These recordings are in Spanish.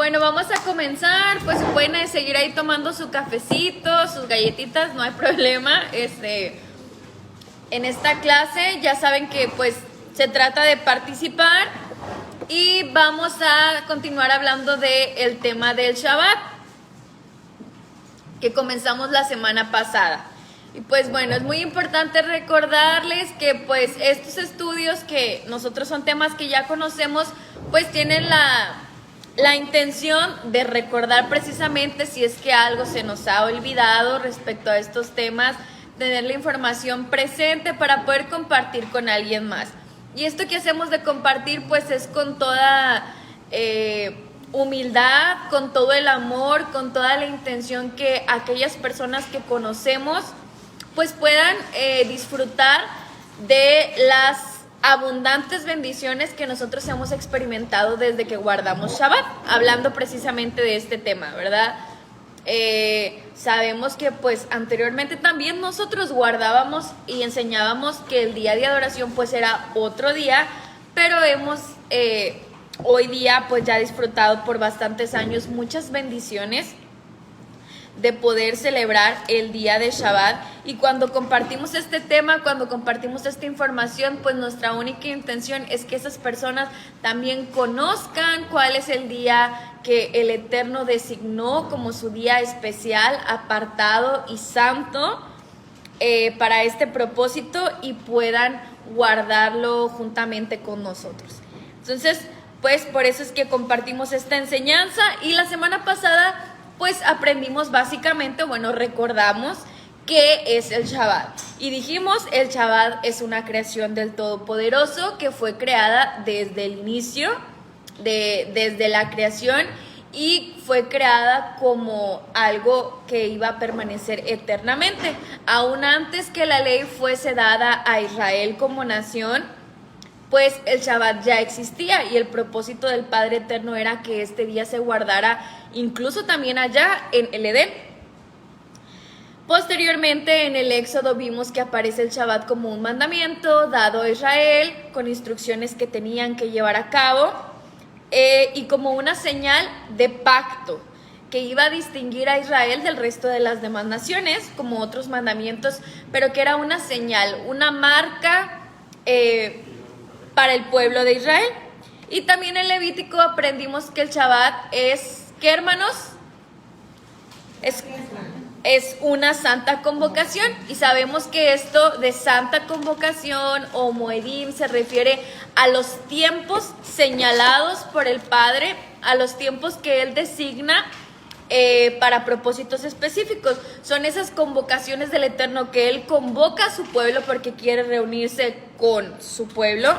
Bueno, vamos a comenzar. Pues pueden seguir ahí tomando su cafecito, sus galletitas, no hay problema. En esta clase ya saben que pues se trata de participar y vamos a continuar hablando del tema del Shabbat que comenzamos la semana pasada. Y pues bueno, es muy importante recordarles que pues estos estudios que nosotros son temas que ya conocemos, pues tienen la intención de recordar precisamente si es que algo se nos ha olvidado respecto a estos temas, tener la información presente para poder compartir con alguien más. Y esto que hacemos de compartir pues es con toda humildad, con todo el amor, con toda la intención que aquellas personas que conocemos pues puedan disfrutar de las abundantes bendiciones que nosotros hemos experimentado desde que guardamos Shabbat, hablando precisamente de este tema, ¿verdad? Sabemos que pues anteriormente también nosotros guardábamos y enseñábamos que el día de adoración pues era otro día, pero hemos hoy día pues ya disfrutado por bastantes años muchas bendiciones de poder celebrar el día de Shabbat. Y cuando compartimos este tema, cuando compartimos esta información, pues nuestra única intención es que esas personas también conozcan cuál es el día que el Eterno designó como su día especial, apartado y santo para este propósito y puedan guardarlo juntamente con nosotros. Entonces, pues por eso es que compartimos esta enseñanza. Y la semana pasada pues aprendimos básicamente, bueno, recordamos qué es el Shabbat. Y dijimos, el Shabbat es una creación del Todopoderoso que fue creada desde el inicio, desde la creación, y fue creada como algo que iba a permanecer eternamente. Aún antes que la ley fuese dada a Israel como nación, pues el Shabbat ya existía y el propósito del Padre Eterno era que este día se guardara incluso también allá en el Edén. Posteriormente en el Éxodo vimos que aparece el Shabbat como un mandamiento dado a Israel con instrucciones que tenían que llevar a cabo y como una señal de pacto que iba a distinguir a Israel del resto de las demás naciones como otros mandamientos, pero que era una señal, una marca para el pueblo de Israel. Y también en Levítico aprendimos que el Shabbat es, ¿qué, hermanos? Es una santa convocación, y sabemos que esto de santa convocación o moedim se refiere a los tiempos señalados por el Padre, a los tiempos que Él designa para propósitos específicos. Son esas convocaciones del Eterno que Él convoca a su pueblo porque quiere reunirse con su pueblo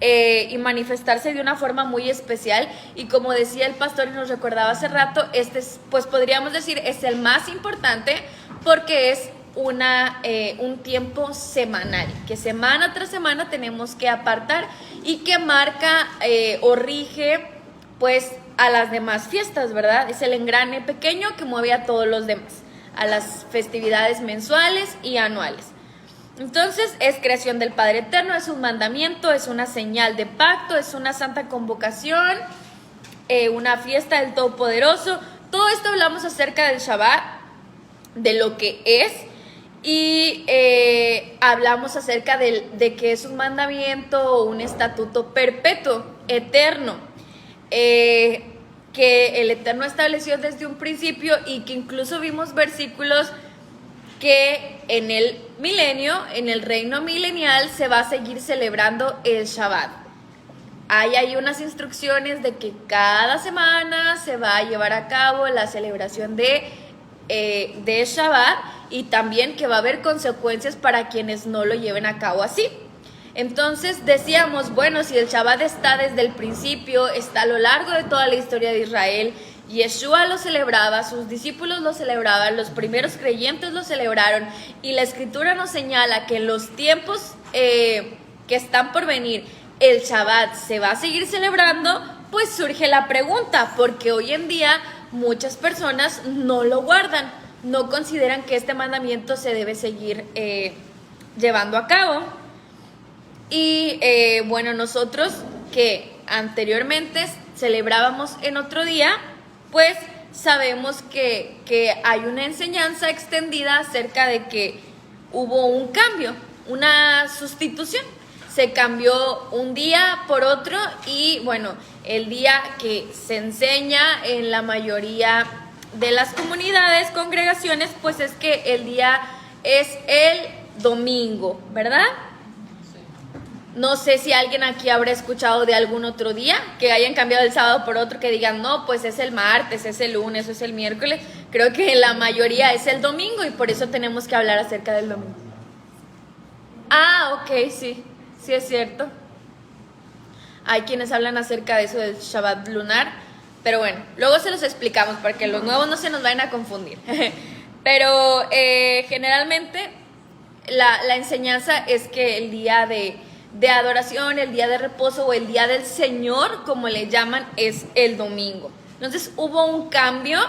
y manifestarse de una forma muy especial. Y como decía el pastor y nos recordaba hace rato, este es, pues podríamos decir, es el más importante porque es un tiempo semanal, que semana tras semana tenemos que apartar y que marca o rige pues a las demás fiestas, ¿verdad? Es el engrane pequeño que mueve a todos los demás, a las festividades mensuales y anuales. Entonces es creación del Padre Eterno, es un mandamiento, es una señal de pacto, es una santa convocación, una fiesta del Todopoderoso. Todo esto hablamos acerca del Shabbat, de lo que es, y hablamos acerca de que es un mandamiento o un estatuto perpetuo, eterno, que el Eterno estableció desde un principio y que incluso vimos versículos que en el milenio, en el reino milenial, se va a seguir celebrando el Shabbat. Hay unas instrucciones de que cada semana se va a llevar a cabo la celebración de Shabbat, y también que va a haber consecuencias para quienes no lo lleven a cabo así. Entonces decíamos, bueno, si el Shabbat está desde el principio, está a lo largo de toda la historia de Israel, Yeshua lo celebraba, sus discípulos lo celebraban, los primeros creyentes lo celebraron, y la Escritura nos señala que en los tiempos que están por venir el Shabbat se va a seguir celebrando, pues surge la pregunta, porque hoy en día muchas personas no lo guardan, no consideran que este mandamiento se debe seguir llevando a cabo. Y bueno, nosotros que anteriormente celebrábamos en otro día, pues sabemos que hay una enseñanza extendida acerca de que hubo un cambio, una sustitución. Se cambió un día por otro y bueno, el día que se enseña en la mayoría de las comunidades, congregaciones, pues es que el día es el domingo, ¿verdad? No sé si alguien aquí habrá escuchado de algún otro día que hayan cambiado el sábado por otro, que digan, no, pues es el martes, es el lunes, es el miércoles. Creo que la mayoría es el domingo y por eso tenemos que hablar acerca del domingo. Ah, ok, sí, sí es cierto. Hay quienes hablan acerca de eso del Shabbat lunar, pero bueno, luego se los explicamos para que los nuevos no se nos vayan a confundir. Pero generalmente la enseñanza es que el día de adoración, el día de reposo o el día del Señor, como le llaman, es el domingo. Entonces hubo un cambio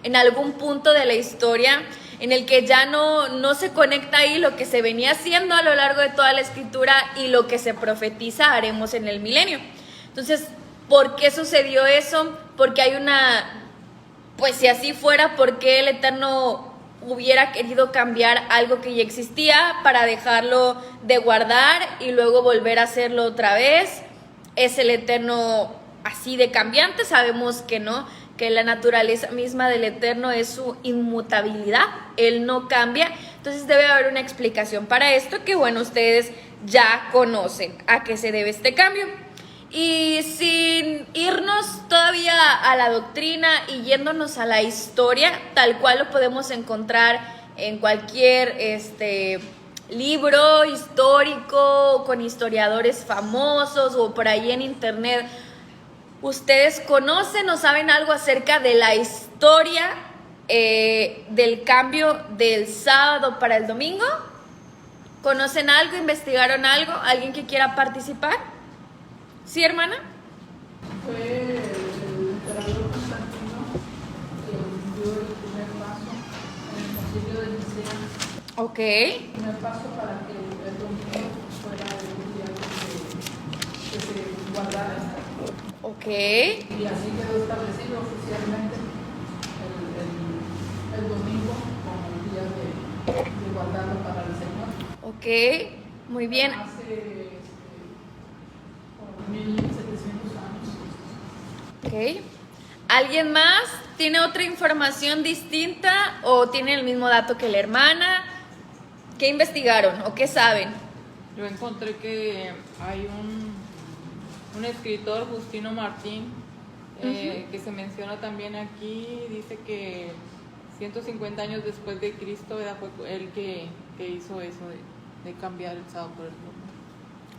en algún punto de la historia en el que ya no se conecta ahí lo que se venía haciendo a lo largo de toda la escritura y lo que se profetiza haremos en el milenio. Entonces, ¿por qué sucedió eso? Porque hay pues si así fuera, ¿por qué el Eterno hubiera querido cambiar algo que ya existía para dejarlo de guardar y luego volver a hacerlo otra vez? ¿Es el Eterno así de cambiante? Sabemos que no, que la naturaleza misma del Eterno es su inmutabilidad, Él no cambia. Entonces debe haber una explicación para esto que, bueno, ustedes ya conocen a qué se debe este cambio. Y sin irnos todavía a la doctrina y yéndonos a la historia, tal cual lo podemos encontrar en cualquier libro histórico, con historiadores famosos o por ahí en internet. ¿Ustedes conocen o saben algo acerca de la historia del cambio del sábado para el domingo? ¿Conocen algo? ¿Investigaron algo? ¿Alguien que quiera participar? ¿Sí, hermana? Fue el emperador Constantino que dio el primer paso en el concilio de Nicea. Ok. El primer paso para que el domingo fuera el día que se guardara esta. Ok. Y así quedó establecido oficialmente el domingo como el día de guardarlo para el Señor. Ok, muy bien. Hace 1700 años. Ok. ¿Alguien más tiene otra información distinta o tiene el mismo dato que la hermana? ¿Qué investigaron o qué saben? Yo encontré que hay un escritor, Justino Martín, que se menciona también aquí. Dice que 150 años después de Cristo fue él que hizo eso de cambiar el sábado por el domingo.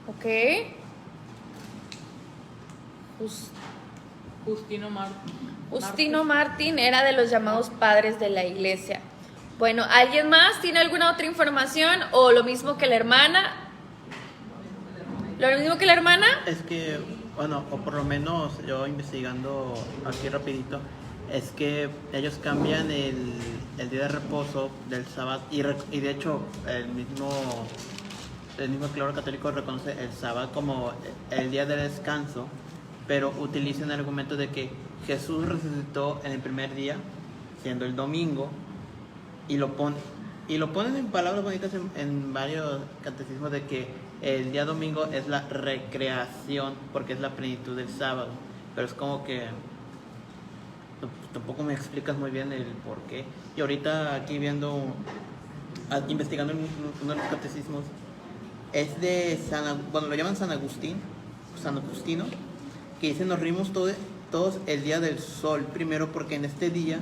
Ok. Justino Martín era de los llamados padres de la iglesia. Bueno, ¿alguien más tiene alguna otra información o lo mismo que la hermana? ¿Lo mismo que la hermana? Es que, bueno, o por lo menos yo investigando aquí rapidito, es que ellos cambian el día de reposo del sábado y de hecho el mismo clero católico reconoce el sábado como el día de descanso, pero utilizan el argumento de que Jesús resucitó en el primer día, siendo el domingo, y lo ponen en palabras bonitas en varios catecismos de que el día domingo es la recreación, porque es la plenitud del sábado, pero es como que tampoco me explicas muy bien el por qué. Y ahorita aquí investigando en uno de los catecismos, es de lo llaman San Agustino, que dice: nos rimos todos el día del sol, primero porque en este día,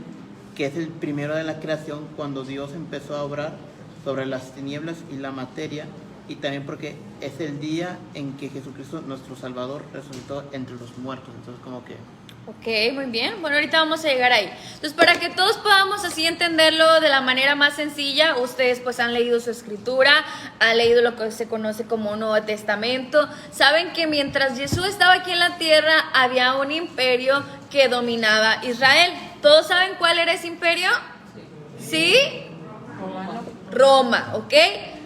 que es el primero de la creación, cuando Dios empezó a obrar sobre las tinieblas y la materia, y también porque es el día en que Jesucristo, nuestro Salvador, resucitó entre los muertos. Entonces como que... Ok, muy bien. Bueno, ahorita vamos a llegar ahí. Entonces, para que todos podamos así entenderlo de la manera más sencilla, ustedes pues han leído su escritura, han leído lo que se conoce como un Nuevo Testamento. Saben que mientras Jesús estaba aquí en la tierra, había un imperio que dominaba Israel. ¿Todos saben cuál era ese imperio? ¿Sí? Romano. Roma, ¿ok?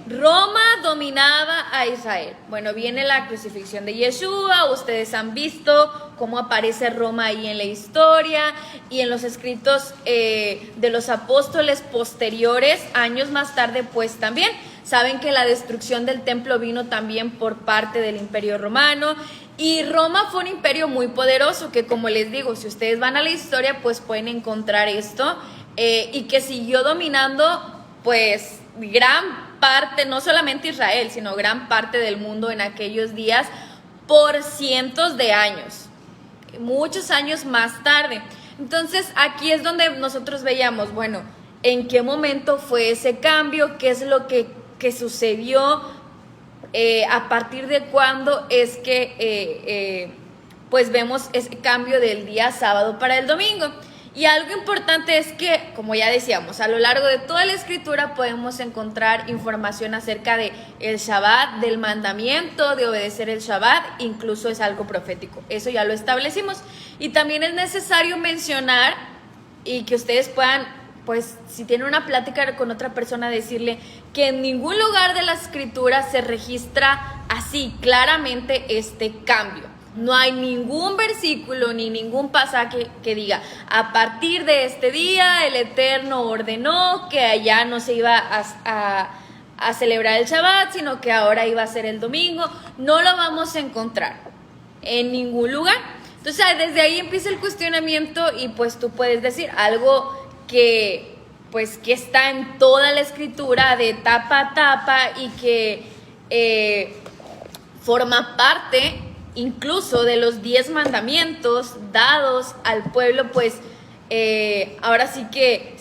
Roma dominaba a Israel. Bueno, viene la crucifixión de Yeshua, ustedes han visto cómo aparece Roma ahí en la historia y en los escritos de los apóstoles posteriores, años más tarde pues también. Saben que la destrucción del templo vino también por parte del Imperio Romano y Roma fue un imperio muy poderoso que, como les digo, si ustedes van a la historia pues pueden encontrar esto y que siguió dominando pues gran parte, no solamente Israel, sino gran parte del mundo en aquellos días por cientos de años, muchos años más tarde. Entonces aquí es donde nosotros veíamos, bueno, en qué momento fue ese cambio, qué es lo que sucedió, a partir de cuándo es que pues vemos ese cambio del día sábado para el domingo. Y algo importante es que, como ya decíamos, a lo largo de toda la escritura podemos encontrar información acerca de el Shabbat, del mandamiento de obedecer el Shabbat, incluso es algo profético. Eso ya lo establecimos. Y también es necesario mencionar y que ustedes puedan, pues, si tienen una plática con otra persona, decirle que en ningún lugar de la escritura se registra así claramente este cambio. No hay ningún versículo ni ningún pasaje que diga a partir de este día el Eterno ordenó que allá no se iba a celebrar el Shabbat, sino que ahora iba a ser el domingo. No lo vamos a encontrar en ningún lugar. Entonces desde ahí empieza el cuestionamiento y pues tú puedes decir algo que pues que está en toda la escritura de tapa a tapa y que forma parte incluso de los 10 mandamientos dados al pueblo, pues ahora sí que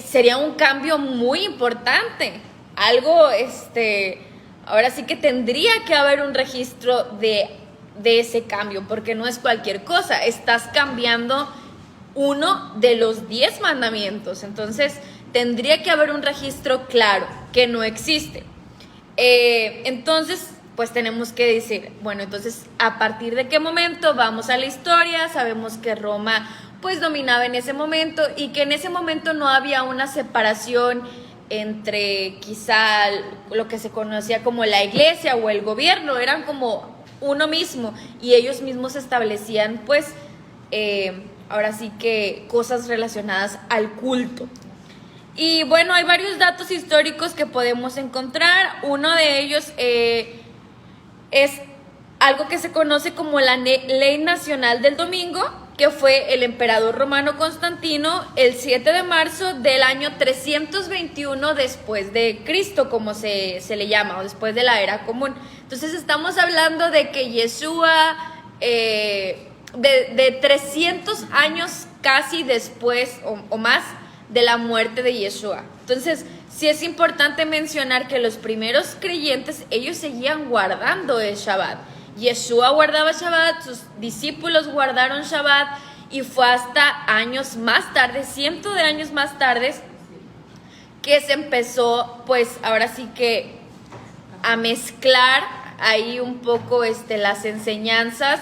sería un cambio muy importante. Algo, ahora sí que tendría que haber un registro de ese cambio, porque no es cualquier cosa, estás cambiando uno de los 10 mandamientos, entonces tendría que haber un registro claro, que no existe. Entonces pues tenemos que decir, bueno, entonces, ¿a partir de qué momento? Vamos a la historia, sabemos que Roma, pues, dominaba en ese momento y que en ese momento no había una separación entre quizá lo que se conocía como la iglesia o el gobierno, eran como uno mismo y ellos mismos establecían, pues, ahora sí que cosas relacionadas al culto. Y bueno, hay varios datos históricos que podemos encontrar, uno de ellos es algo que se conoce como la Ley Nacional del Domingo, que fue el emperador romano Constantino el 7 de marzo del año 321 después de Cristo, como se le llama, o después de la era común. Entonces estamos hablando de que Yeshua, de 300 años casi después o más de la muerte de Yeshua. Entonces sí es importante mencionar que los primeros creyentes, ellos seguían guardando el Shabbat. Yeshua guardaba Shabbat, sus discípulos guardaron Shabbat y fue hasta años más tarde, cientos de años más tarde, que se empezó, pues ahora sí que a mezclar ahí un poco las enseñanzas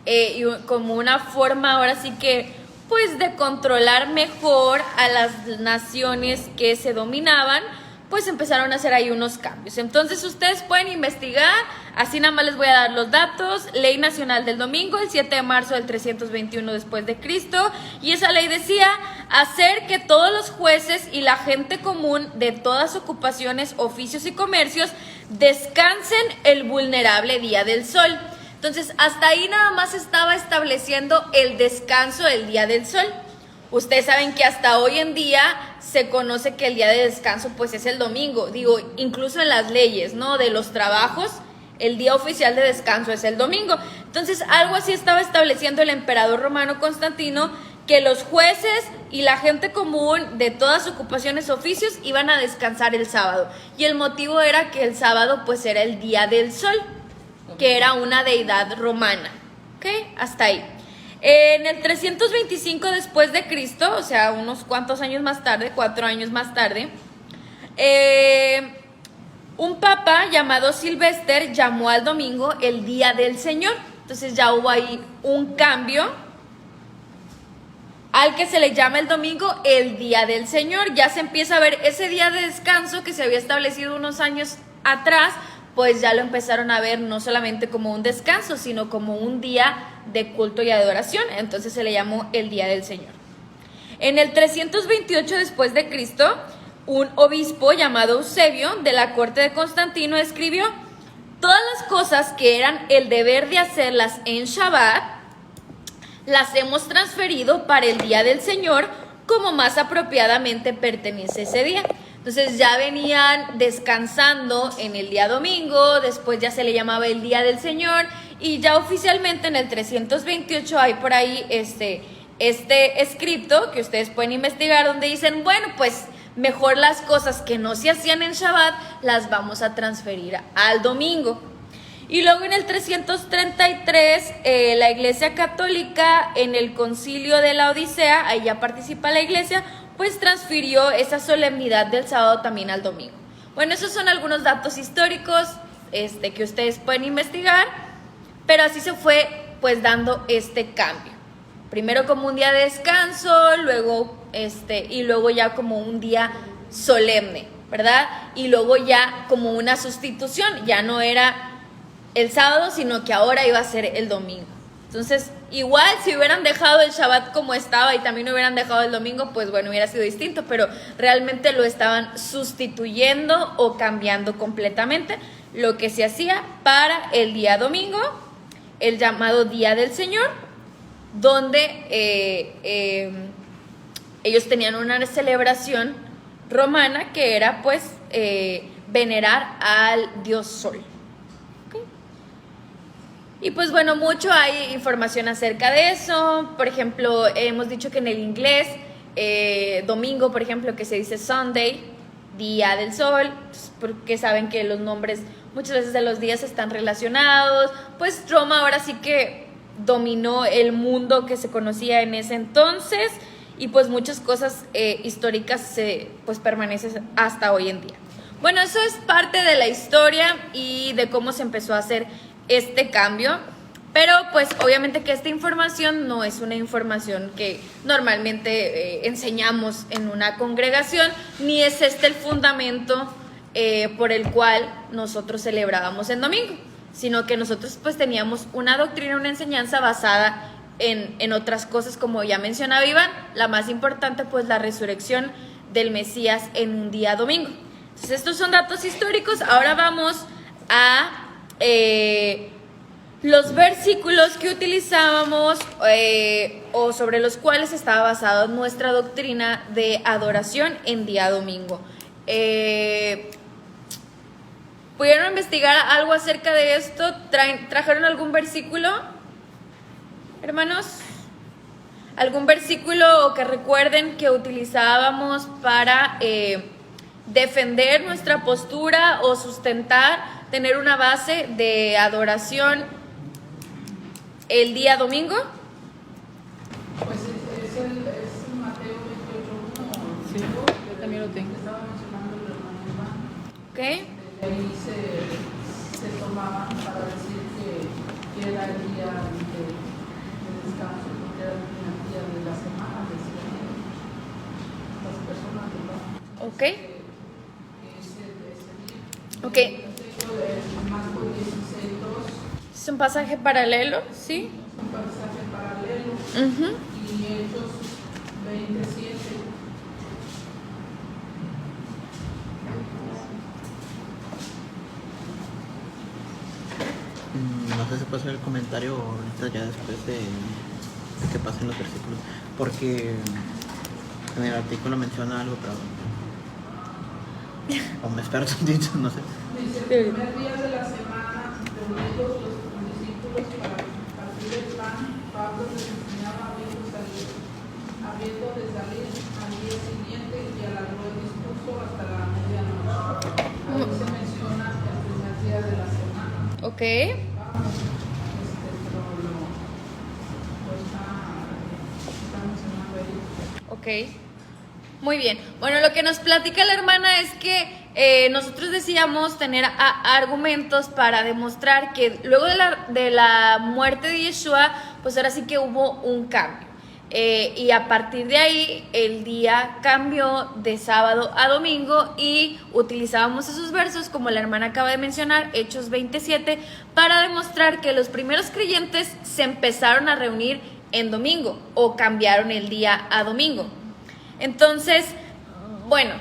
y como una forma ahora sí que pues de controlar mejor a las naciones que se dominaban, pues empezaron a hacer ahí unos cambios. Entonces ustedes pueden investigar, así nada más les voy a dar los datos. Ley Nacional del Domingo, el 7 de marzo del 321 después de Cristo, y esa ley decía hacer que todos los jueces y la gente común de todas ocupaciones, oficios y comercios descansen el vulnerable día del sol. Entonces, hasta ahí nada más estaba estableciendo el descanso del día del sol. Ustedes saben que hasta hoy en día se conoce que el día de descanso pues es el domingo. Digo, incluso en las leyes, ¿no? De los trabajos, el día oficial de descanso es el domingo. Entonces, algo así estaba estableciendo el emperador romano Constantino, que los jueces y la gente común de todas ocupaciones, oficios, iban a descansar el sábado. Y el motivo era que el sábado pues era el día del sol, que era una deidad romana. ¿Ok? Hasta ahí. En el 325 después de Cristo, o sea, unos cuantos años más tarde, 4 años más tarde, un papa llamado Silvestre llamó al domingo el Día del Señor. Entonces ya hubo ahí un cambio al que se le llama el domingo el Día del Señor. Ya se empieza a ver ese día de descanso que se había establecido unos años atrás, pues ya lo empezaron a ver no solamente como un descanso, sino como un día de culto y adoración. Entonces se le llamó el Día del Señor. En el 328 después de Cristo, un obispo llamado Eusebio de la corte de Constantino escribió: todas las cosas que eran el deber de hacerlas en Shabbat, las hemos transferido para el Día del Señor, como más apropiadamente pertenece ese día. Entonces ya venían descansando en el día domingo, después ya se le llamaba el Día del Señor, y ya oficialmente en el 328 hay por ahí este escrito que ustedes pueden investigar, donde dicen, bueno, pues mejor las cosas que no se hacían en Shabbat las vamos a transferir al domingo. Y luego en el 333 la Iglesia Católica, en el Concilio de la Odisea, ahí ya participa la Iglesia, pues transfirió esa solemnidad del sábado también al domingo. Bueno, esos son algunos datos históricos que ustedes pueden investigar, pero así se fue pues dando este cambio. Primero como un día de descanso, luego y luego ya como un día solemne, ¿verdad? Y luego ya como una sustitución, ya no era el sábado, sino que ahora iba a ser el domingo. Entonces, igual si hubieran dejado el Shabbat como estaba y también hubieran dejado el domingo, pues bueno, hubiera sido distinto, pero realmente lo estaban sustituyendo o cambiando completamente. Lo que se hacía para el día domingo, el llamado Día del Señor, donde ellos tenían una celebración romana que era pues venerar al dios Sol. Y pues bueno, mucho hay información acerca de eso. Por ejemplo, hemos dicho que en el inglés, domingo, por ejemplo, que se dice Sunday, Día del Sol, porque saben que los nombres muchas veces de los días están relacionados. Pues Roma ahora sí que dominó el mundo que se conocía en ese entonces, y pues muchas cosas históricas pues permanecen hasta hoy en día. Bueno, eso es parte de la historia y de cómo se empezó a hacer este cambio, pero pues obviamente que esta información no es una información que normalmente enseñamos en una congregación, ni es el fundamento por el cual nosotros celebrábamos el domingo, sino que nosotros pues teníamos una doctrina, una enseñanza basada en otras cosas, como ya mencionaba Iván, la más importante pues la resurrección del Mesías en un día domingo. Entonces estos son datos históricos. Ahora vamos a los versículos que utilizábamos o sobre los cuales estaba basada nuestra doctrina de adoración en día domingo. ¿Pudieron investigar algo acerca de esto? ¿Trajeron algún versículo, hermanos? ¿Algún versículo que recuerden que utilizábamos para defender nuestra postura o sustentar, tener una base de adoración el día domingo? Pues es Mateo 28:1. Sí, yo también lo tengo. Estaba mencionando el hermano Iván. Ok. De ahí se tomaban para decir que era el día de descanso, porque era el primer día de la semana, decían las personas, ¿verdad? Ok. Ese día. Ok. Tengo el Marcos 16:2. Es un pasaje paralelo, ¿sí? Un pasaje paralelo. Uh-huh. Y Hechos 27. No sé si puede hacer el comentario ahorita ya después de que pasen los versículos, porque en el artículo menciona algo, pero o me espero tantito, no sé. Dice, el primer día de la semana, reunidos los discípulos para partir el pan, Pablo les enseñaba habiendo de salir al día siguiente, y alargó el discurso hasta la medianoche. Ahí se menciona el primer día de la semana. Ok. Pero lo está mencionando ahí. Ok. Muy bien. Bueno, lo que nos platica la hermana es que nosotros decíamos tener argumentos para demostrar que luego de la muerte de Yeshua, pues ahora sí que hubo un cambio. Y a partir de ahí el día cambió de sábado a domingo y utilizábamos esos versos, como la hermana acaba de mencionar, Hechos 27, para demostrar que los primeros creyentes se empezaron a reunir en domingo o cambiaron el día a domingo. Entonces, bueno,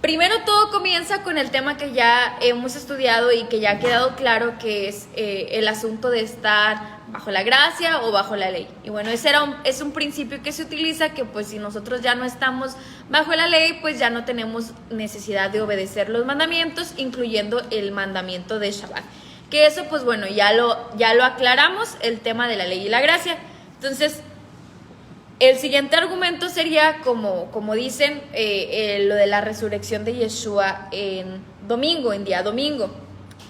primero todo comienza con el tema que ya hemos estudiado y que ya ha quedado claro, que es el asunto de estar bajo la gracia o bajo la ley. Y bueno, es un principio que se utiliza, que pues si nosotros ya no estamos bajo la ley, pues ya no tenemos necesidad de obedecer los mandamientos, incluyendo el mandamiento de Shabbat. Que eso pues bueno, ya lo aclaramos, el tema de la ley y la gracia. Entonces, el siguiente argumento sería, como dicen, lo de la resurrección de Yeshua en día domingo.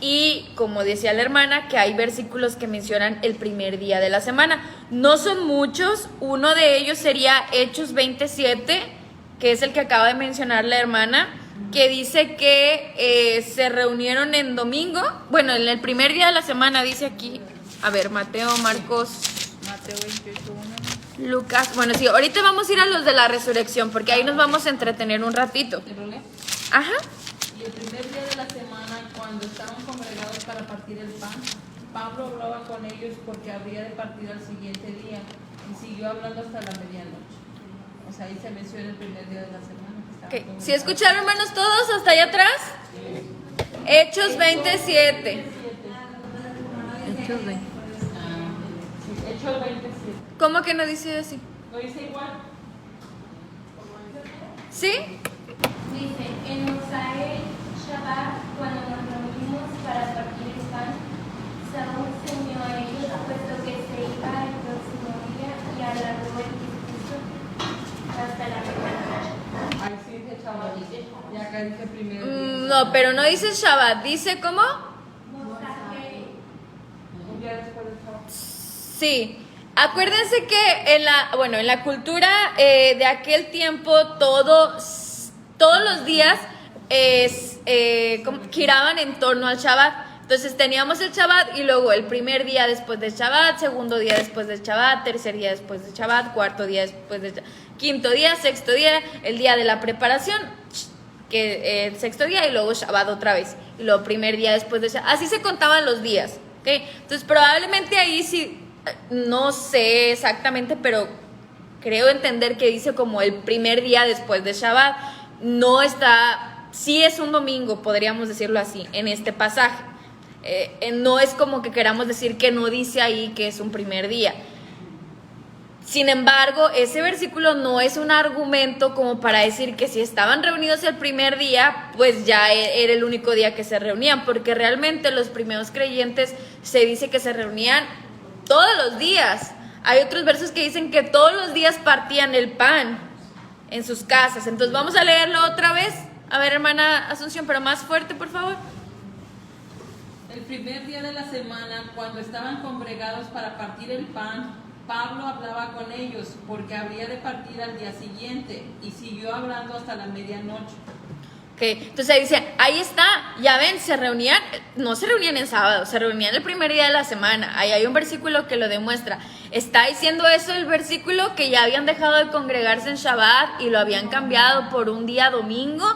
Y como decía la hermana, que hay versículos que mencionan el primer día de la semana. No son muchos, uno de ellos sería Hechos 27, que es el que acaba de mencionar la hermana, que dice que se reunieron en domingo, bueno, en el primer día de la semana, dice aquí, a ver, Mateo, Marcos, Mateo 28:1. Lucas, bueno, sí, ahorita vamos a ir a los de la resurrección, porque ahí nos vamos a entretener un ratito. Ajá. Y el primer día de la semana, cuando estaban congregados para partir el pan, Pablo hablaba con ellos porque habría de partir al siguiente día y siguió hablando hasta la medianoche. O sea, ahí se menciona el primer día de la semana. Que Okay. ¿Sí escucharon, hermanos, todos hasta allá atrás? Hechos 27. Hechos 20. Hechos 27. ¿Cómo que no dice así? ¿Lo dice igual? ¿Sí? Dice, en Mosael Shabbat, cuando nos reunimos para partir el pan, Saúl se unió a ellos, puesto que se iba el próximo día y alargó el discurso hasta la medianoche. Ahí sí dice Shabbat. Y acá dice primer día. No, pero no dice Shabbat, dice ¿cómo? Mosael. Un día después del Shabbat. Sí. Acuérdense que en la cultura de aquel tiempo todos los días giraban en torno al Shabbat. Entonces teníamos el Shabbat y luego el primer día después del Shabbat, segundo día después del Shabbat, tercer día después del Shabbat, cuarto día después del Shabbat, quinto día, sexto día, el día de la preparación, que el sexto día y luego Shabbat otra vez. Y luego primer día después del Shabbat. Así se contaban los días, ¿ok? Entonces probablemente ahí sí, no sé exactamente, pero creo entender que dice como el primer día después de Shabbat. No está, sí es un domingo, podríamos decirlo así, en este pasaje. No es como que queramos decir que no dice ahí que es un primer día. Sin embargo, ese versículo no es un argumento como para decir que si estaban reunidos el primer día, pues ya era el único día que se reunían, porque realmente los primeros creyentes se dice que se reunían todos los días. Hay otros versos que dicen que todos los días partían el pan en sus casas. Entonces vamos a leerlo otra vez. A ver, hermana Asunción, pero más fuerte, por favor. El primer día de la semana, cuando estaban congregados para partir el pan, Pablo hablaba con ellos porque habría de partir al día siguiente y siguió hablando hasta la medianoche. Okay. Entonces ahí dice, ahí está, ya ven, no se reunían en sábado, se reunían el primer día de la semana. Ahí hay un versículo que lo demuestra. Está diciendo eso el versículo, que ya habían dejado de congregarse en Shabbat y lo habían cambiado por un día domingo.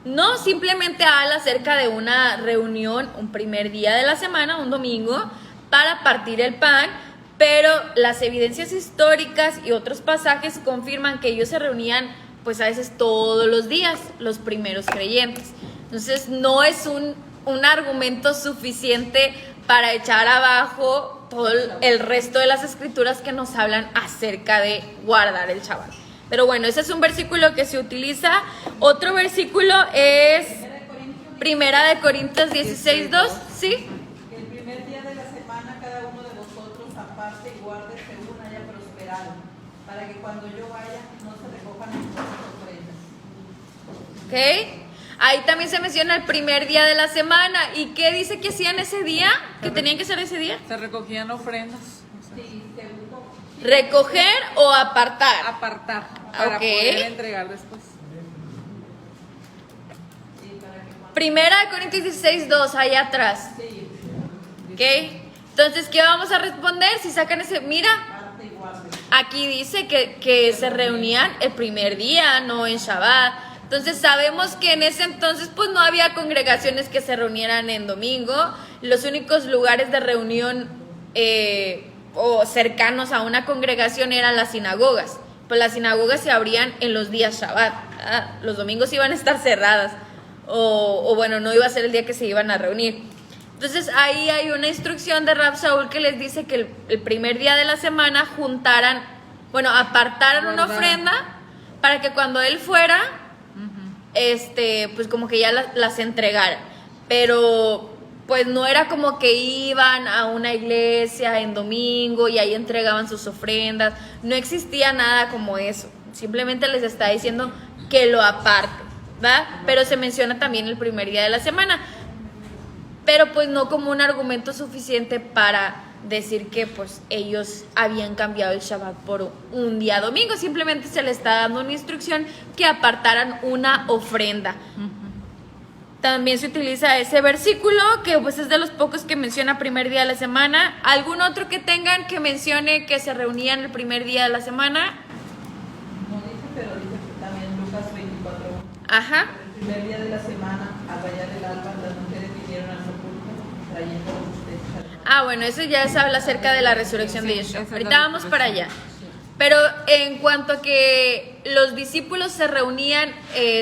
No, simplemente habla acerca de una reunión, un primer día de la semana, un domingo, para partir el pan. Pero las evidencias históricas y otros pasajes confirman que ellos se reunían pues a veces todos los días, los primeros creyentes. Entonces no es un argumento suficiente para echar abajo todo el resto de las escrituras que nos hablan acerca de guardar el Shabbat. Pero bueno, ese es un versículo que se utiliza. Otro versículo es Primera de Corintios 16:2, ¿sí? Que el primer día de la semana cada uno de vosotros aparte y guarde según haya prosperado, para que cuando yo vaya no se recojan nuestras ofrendas. ¿Ok? Ahí también se menciona el primer día de la semana. ¿Y qué dice que hacían ese día? ¿Que tenían que hacer ese día? Se recogían ofrendas. Sí, segundo. ¿Recoger o apartar? Apartar para Ok. poder entregar después. Sí, para que cuando. Primera de Corintios 16:2, allá atrás. Sí, ¿Ok? Entonces, ¿qué vamos a responder? Si sacan ese, mira, parte y guarde. Aquí dice que se reunían el primer día, no en Shabbat. Entonces sabemos que en ese entonces pues no había congregaciones que se reunieran en domingo. Los únicos lugares de reunión o cercanos a una congregación eran las sinagogas. Pues las sinagogas se abrían en los días Shabbat. Los domingos iban a estar cerradas. O bueno, no iba a ser el día que se iban a reunir. Entonces ahí hay una instrucción de Rab Shaul que les dice que el primer día de la semana juntaran, bueno, apartaran una ofrenda para que cuando él fuera, pues como que ya las entregara. Pero pues no era como que iban a una iglesia en domingo y ahí entregaban sus ofrendas. No existía nada como eso. Simplemente les está diciendo que lo aparten, ¿verdad? Pero se menciona también el primer día de la semana. Pero pues no como un argumento suficiente para decir que pues ellos habían cambiado el Shabbat por un día domingo. Simplemente se les está dando una instrucción que apartaran una ofrenda. También se utiliza ese versículo que pues es de los pocos que menciona primer día de la semana. ¿Algún otro que tengan que mencione que se reunían el primer día de la semana? No dice, pero dice que también Lucas 24. Ajá. El primer día de la semana, al rayar el alba, las mujeres vinieron al sepulcro trayendo los ustedes. Bueno, eso ya se habla acerca de la resurrección de Yeshua. esa es Ahorita la vamos para allá. resurrección. Pero en cuanto a que los discípulos se reunían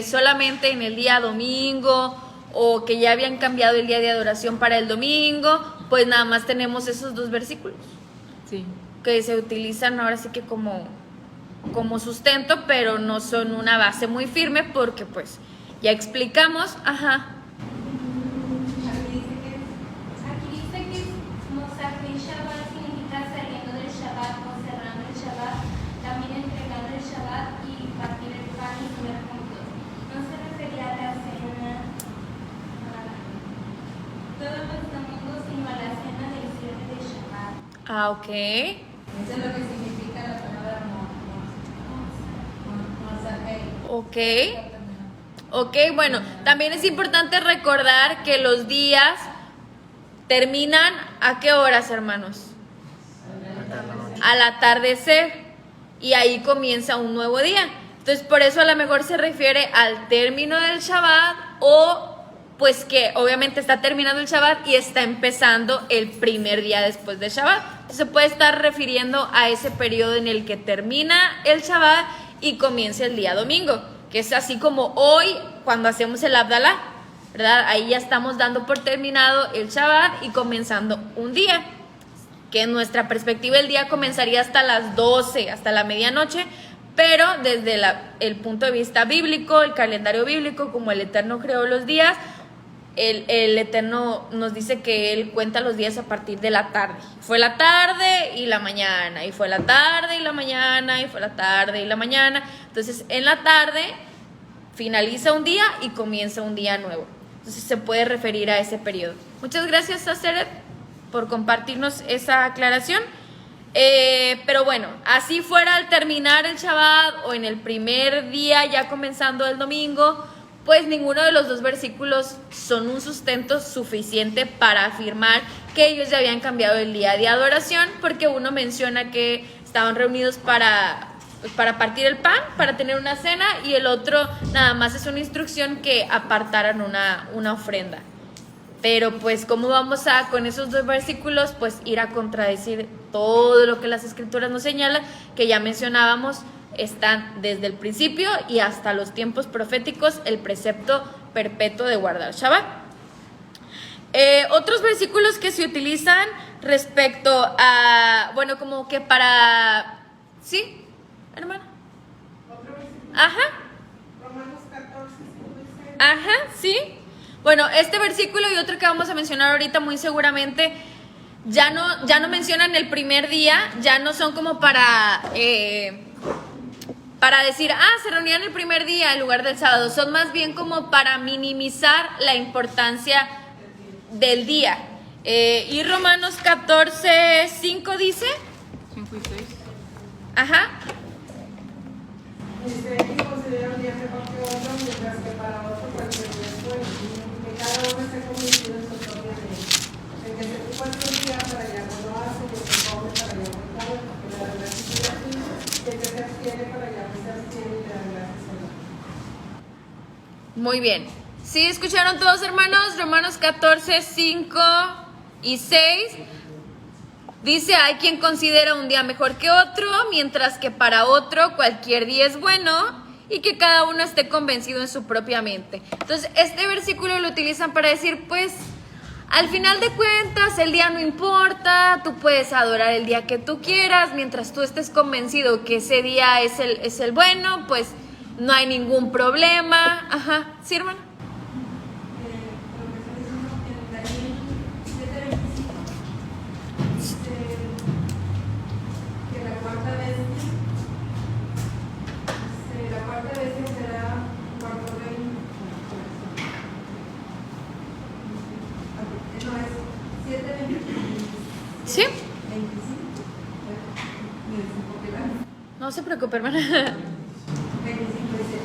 solamente en el día domingo o que ya habían cambiado el día de adoración para el domingo, pues nada más tenemos esos dos versículos Sí. que se utilizan ahora sí que como sustento, pero no son una base muy firme porque pues ya explicamos, Aquí dice que Mosafir Shabbat significa saliendo del Shabbat o cerrando el Shabbat, también entregando el Shabbat y partir el pan y comer juntos. No se refería a la cena todos los domingos, sino a la cena del cierre del Shabbat. ok. Eso es lo que significa la palabra Mosafir. Ok, bueno, también es importante recordar que los días terminan ¿a qué horas, hermanos? Al atardecer, y ahí comienza un nuevo día. Entonces, por eso a lo mejor se refiere al término del Shabbat o pues que obviamente está terminando el Shabbat y está empezando el primer día después del Shabbat. Entonces, se puede estar refiriendo a ese periodo en el que termina el Shabbat y comienza el día domingo, que es así como hoy cuando hacemos el Abdalá, ¿verdad? Ahí ya estamos dando por terminado el Shabbat y comenzando un día, que en nuestra perspectiva el día comenzaría hasta las 12, hasta la medianoche, pero desde el punto de vista bíblico, el calendario bíblico, como el Eterno creó los días, el Eterno nos dice que Él cuenta los días a partir de la tarde. Fue la tarde y la mañana, y fue la tarde y la mañana, y fue la tarde y la mañana. Entonces, en la tarde finaliza un día y comienza un día nuevo. Entonces, se puede referir a ese periodo. Muchas gracias, Saceret, por compartirnos esa aclaración. Pero bueno, así fuera al terminar el Shabbat o en el primer día ya comenzando el domingo, pues ninguno de los dos versículos son un sustento suficiente para afirmar que ellos ya habían cambiado el día de adoración, porque uno menciona que estaban reunidos para partir el pan, para tener una cena, y el otro nada más es una instrucción que apartaran una ofrenda. Pero pues cómo vamos a con esos dos versículos pues ir a contradecir todo lo que las escrituras nos señalan, que ya mencionábamos, están desde el principio y hasta los tiempos proféticos el precepto perpetuo de guardar Shabbat. Otros versículos que se utilizan respecto a, bueno, como que para, ¿sí, hermana? Otro versículo. Ajá, Romanos 14, 5 y 6. ajá, sí. Bueno, este versículo y otro que vamos a mencionar ahorita muy seguramente ya no mencionan el primer día, ya no son como para decir, se reunían el primer día en lugar del sábado, son más bien como para minimizar la importancia del día. Y Romanos 14, 5 dice, 5 y 6. ajá, Dice que considera un día mejor que otro, mientras que para otro cualquier día es bueno, que cada uno esté convencido en su propia ley. El que se ocupa el día para allá no lo hace, y el que come para allá no come, porque la verdad es que Muy bien. ¿Sí escucharon todos, hermanos? Romanos 14, 5 y 6. Dice, hay quien considera un día mejor que otro, mientras que para otro cualquier día es bueno y que cada uno esté convencido en su propia mente. Entonces, este versículo lo utilizan para decir, pues, al final de cuentas, el día no importa, tú puedes adorar el día que tú quieras, mientras tú estés convencido que ese día es el bueno, pues no hay ningún problema. Ajá, ¿sí, hermana? ¿Sí? No se preocupe, hermana. 25 dice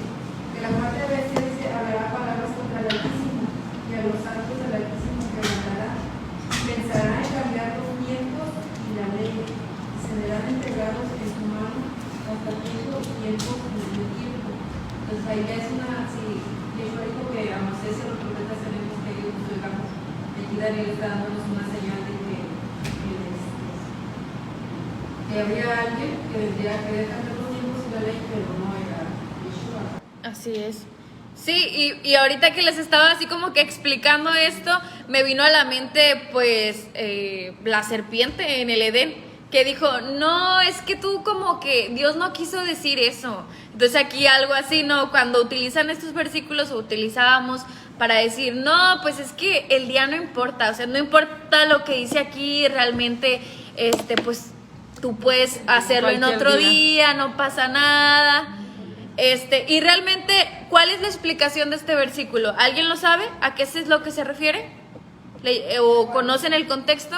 que la cuarta bestia dice hablará palabras contra el Altísimo y a los santos del Altísimo que mandará. Pensará en cambiar los tiempos y la ley y se verán entregados en su mano hasta tiempos en el tiempo. Entonces ahí ya es una, si Dios dijo que a Moisés y a los profetas tenemos que ir, pues digamos, aquí Daniel está dándonos una señal de que habría alguien que vendría a querer cambiar los tiempos y la ley, pero no era Yeshua. Así es. Sí, y ahorita que les estaba así como que explicando esto, me vino a la mente pues la serpiente en el Edén, que dijo, no, es que tú como que Dios no quiso decir eso. Entonces aquí algo así, ¿no? Cuando utilizan estos versículos o utilizábamos para decir, no, pues es que el día no importa, o sea, no importa lo que dice aquí, realmente, pues tú puedes hacerlo en otro día, no pasa nada. Y realmente, ¿cuál es la explicación de este versículo? ¿Alguien lo sabe? ¿A qué es lo que se refiere? ¿O conocen el contexto?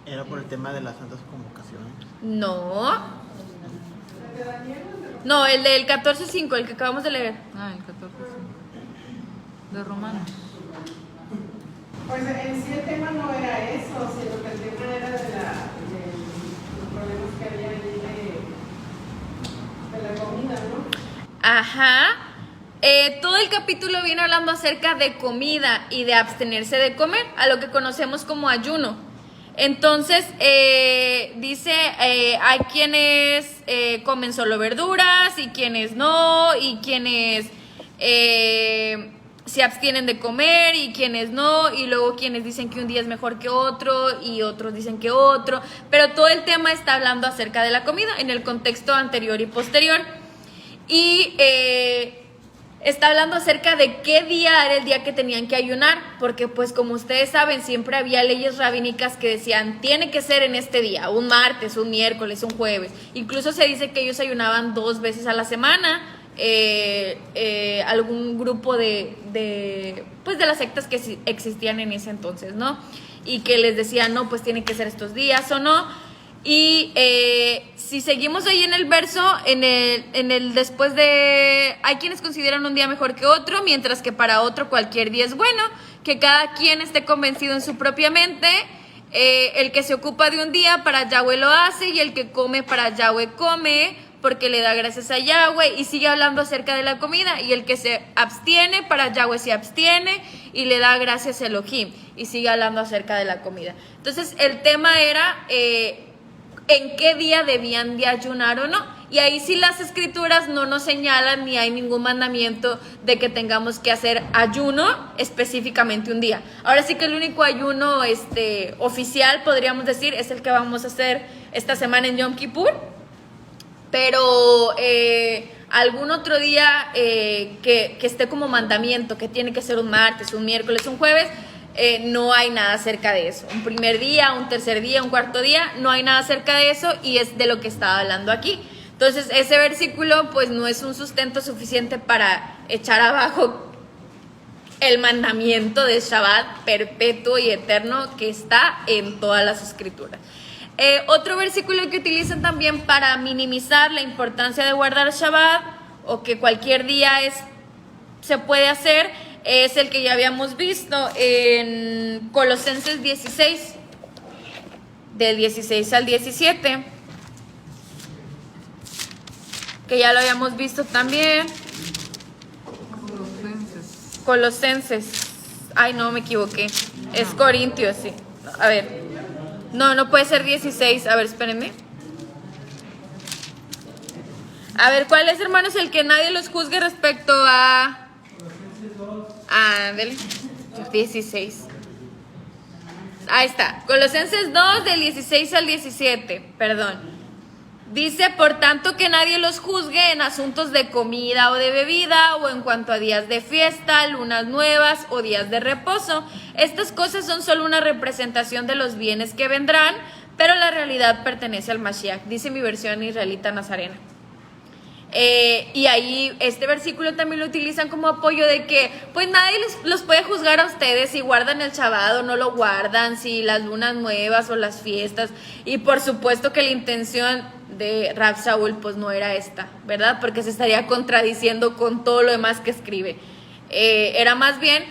Era por el tema de las santas convocaciones. No. No, el del 14.5, el que acabamos de leer. Ah, el 14. De Romanos. Pues en sí el tema no era eso, sino que el tema era de los problemas que había ahí de la comida, ¿no? Ajá. Todo el capítulo viene hablando acerca de comida y de abstenerse de comer, a lo que conocemos como ayuno. Entonces, dice, hay quienes comen solo verduras y quienes no, y quienes se abstienen de comer y quienes no, y luego quienes dicen que un día es mejor que otro y otros dicen que otro, pero todo el tema está hablando acerca de la comida en el contexto anterior y posterior. Y está hablando acerca de qué día era el día que tenían que ayunar, porque pues como ustedes saben, siempre había leyes rabínicas que decían, tiene que ser en este día, un martes, un miércoles, un jueves. Incluso se dice que ellos ayunaban 2 veces a la semana, algún grupo de las sectas que existían en ese entonces, ¿no? Y que les decían, no, pues tiene que ser estos días o no. Y si seguimos ahí en el verso, en el después de, hay quienes consideran un día mejor que otro, mientras que para otro cualquier día es bueno, que cada quien esté convencido en su propia mente. El que se ocupa de un día, para Yahweh lo hace, y el que come, para Yahweh come, porque le da gracias a Yahweh. Y sigue hablando acerca de la comida. Y el que se abstiene, para Yahweh se abstiene y le da gracias a Elohim. Y sigue hablando acerca de la comida. Entonces el tema era en qué día debían de ayunar o no. Y ahí sí las escrituras no nos señalan ni hay ningún mandamiento de que tengamos que hacer ayuno específicamente un día. Ahora sí que el único ayuno oficial, podríamos decir, es el que vamos a hacer esta semana en Yom Kippur. Pero algún otro día que esté como mandamiento, que tiene que ser un martes, un miércoles, un jueves, no hay nada acerca de eso. Un primer día, un tercer día, un cuarto día, no hay nada acerca de eso, y es de lo que estaba hablando aquí. Entonces ese versículo pues no es un sustento suficiente para echar abajo el mandamiento de Shabbat perpetuo y eterno que está en todas las escrituras. Otro versículo que utilizan también para minimizar la importancia de guardar Shabbat, o que cualquier día se puede hacer, es el que ya habíamos visto en Colosenses 16, del 16 al 17, que ya lo habíamos visto también. Colosenses. Ay, no, me equivoqué. Es Corintios, sí. A ver. No puede ser 16. A ver, espérenme. A ver, ¿cuál es, hermanos, el que nadie los juzgue respecto a... Ándale. 16. Ahí está. Colosenses 2, del 16 al 17. Perdón. Dice, por tanto, que nadie los juzgue en asuntos de comida o de bebida, o en cuanto a días de fiesta, lunas nuevas o días de reposo. Estas cosas son solo una representación de los bienes que vendrán, pero la realidad pertenece al Mashiach, dice mi versión israelita nazarena. Y ahí este versículo también lo utilizan como apoyo de que pues nadie los puede juzgar a ustedes si guardan el Shabbat o no lo guardan, si las lunas nuevas o las fiestas. Y por supuesto que la intención de Rav Shaul pues no era esta, ¿verdad? Porque se estaría contradiciendo con todo lo demás que escribe. Era más bien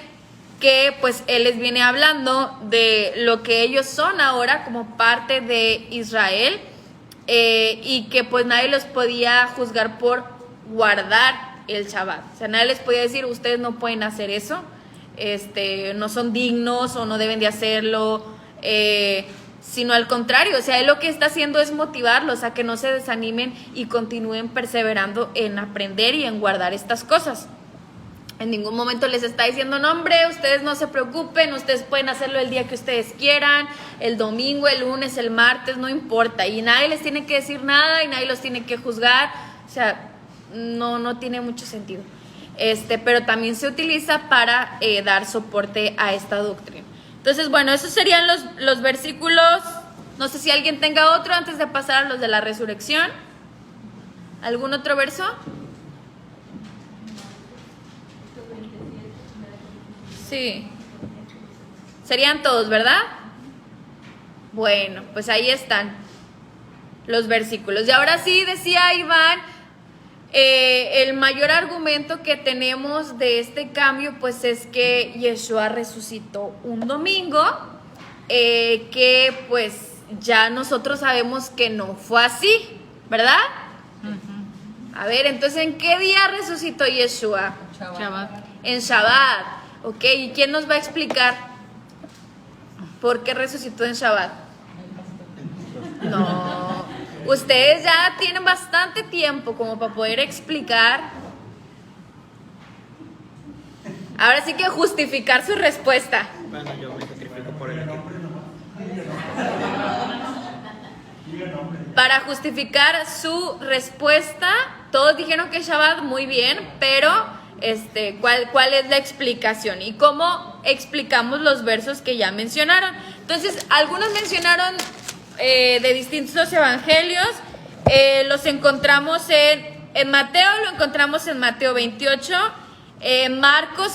que pues él les viene hablando de lo que ellos son ahora como parte de Israel. Y que pues nadie los podía juzgar por guardar el Shabbat. O sea, nadie les podía decir, ustedes no pueden hacer eso, no son dignos o no deben de hacerlo, sino al contrario, o sea, él lo que está haciendo es motivarlos a que no se desanimen y continúen perseverando en aprender y en guardar estas cosas. En ningún momento les está diciendo, no hombre, ustedes no se preocupen, ustedes pueden hacerlo el día que ustedes quieran, el domingo, el lunes, el martes, no importa. Y nadie les tiene que decir nada y nadie los tiene que juzgar. O sea, no tiene mucho sentido. Pero también se utiliza para dar soporte a esta doctrina. Entonces, bueno, esos serían los versículos. No sé si alguien tenga otro antes de pasar a los de la resurrección. ¿Algún otro verso? Sí. Serían todos, ¿verdad? Bueno, pues ahí están los versículos. Y ahora sí, decía Iván, el mayor argumento que tenemos de este cambio, pues es que Yeshua resucitó un domingo, que pues ya nosotros sabemos que no fue así, ¿verdad? A ver, entonces, ¿en qué día resucitó Yeshua? Shabbat. En Shabbat. Ok, ¿y quién nos va a explicar por qué resucitó en Shabbat? No, ustedes ya tienen bastante tiempo como para poder explicar. Ahora sí que justificar su respuesta. Bueno, yo me sacrifico por el equipo. Para justificar su respuesta, todos dijeron que Shabbat, muy bien, pero ¿cuál es la explicación? Y cómo explicamos los versos que ya mencionaron. Entonces, algunos mencionaron de distintos evangelios. Los encontramos en Mateo, lo encontramos en Mateo 28, en Marcos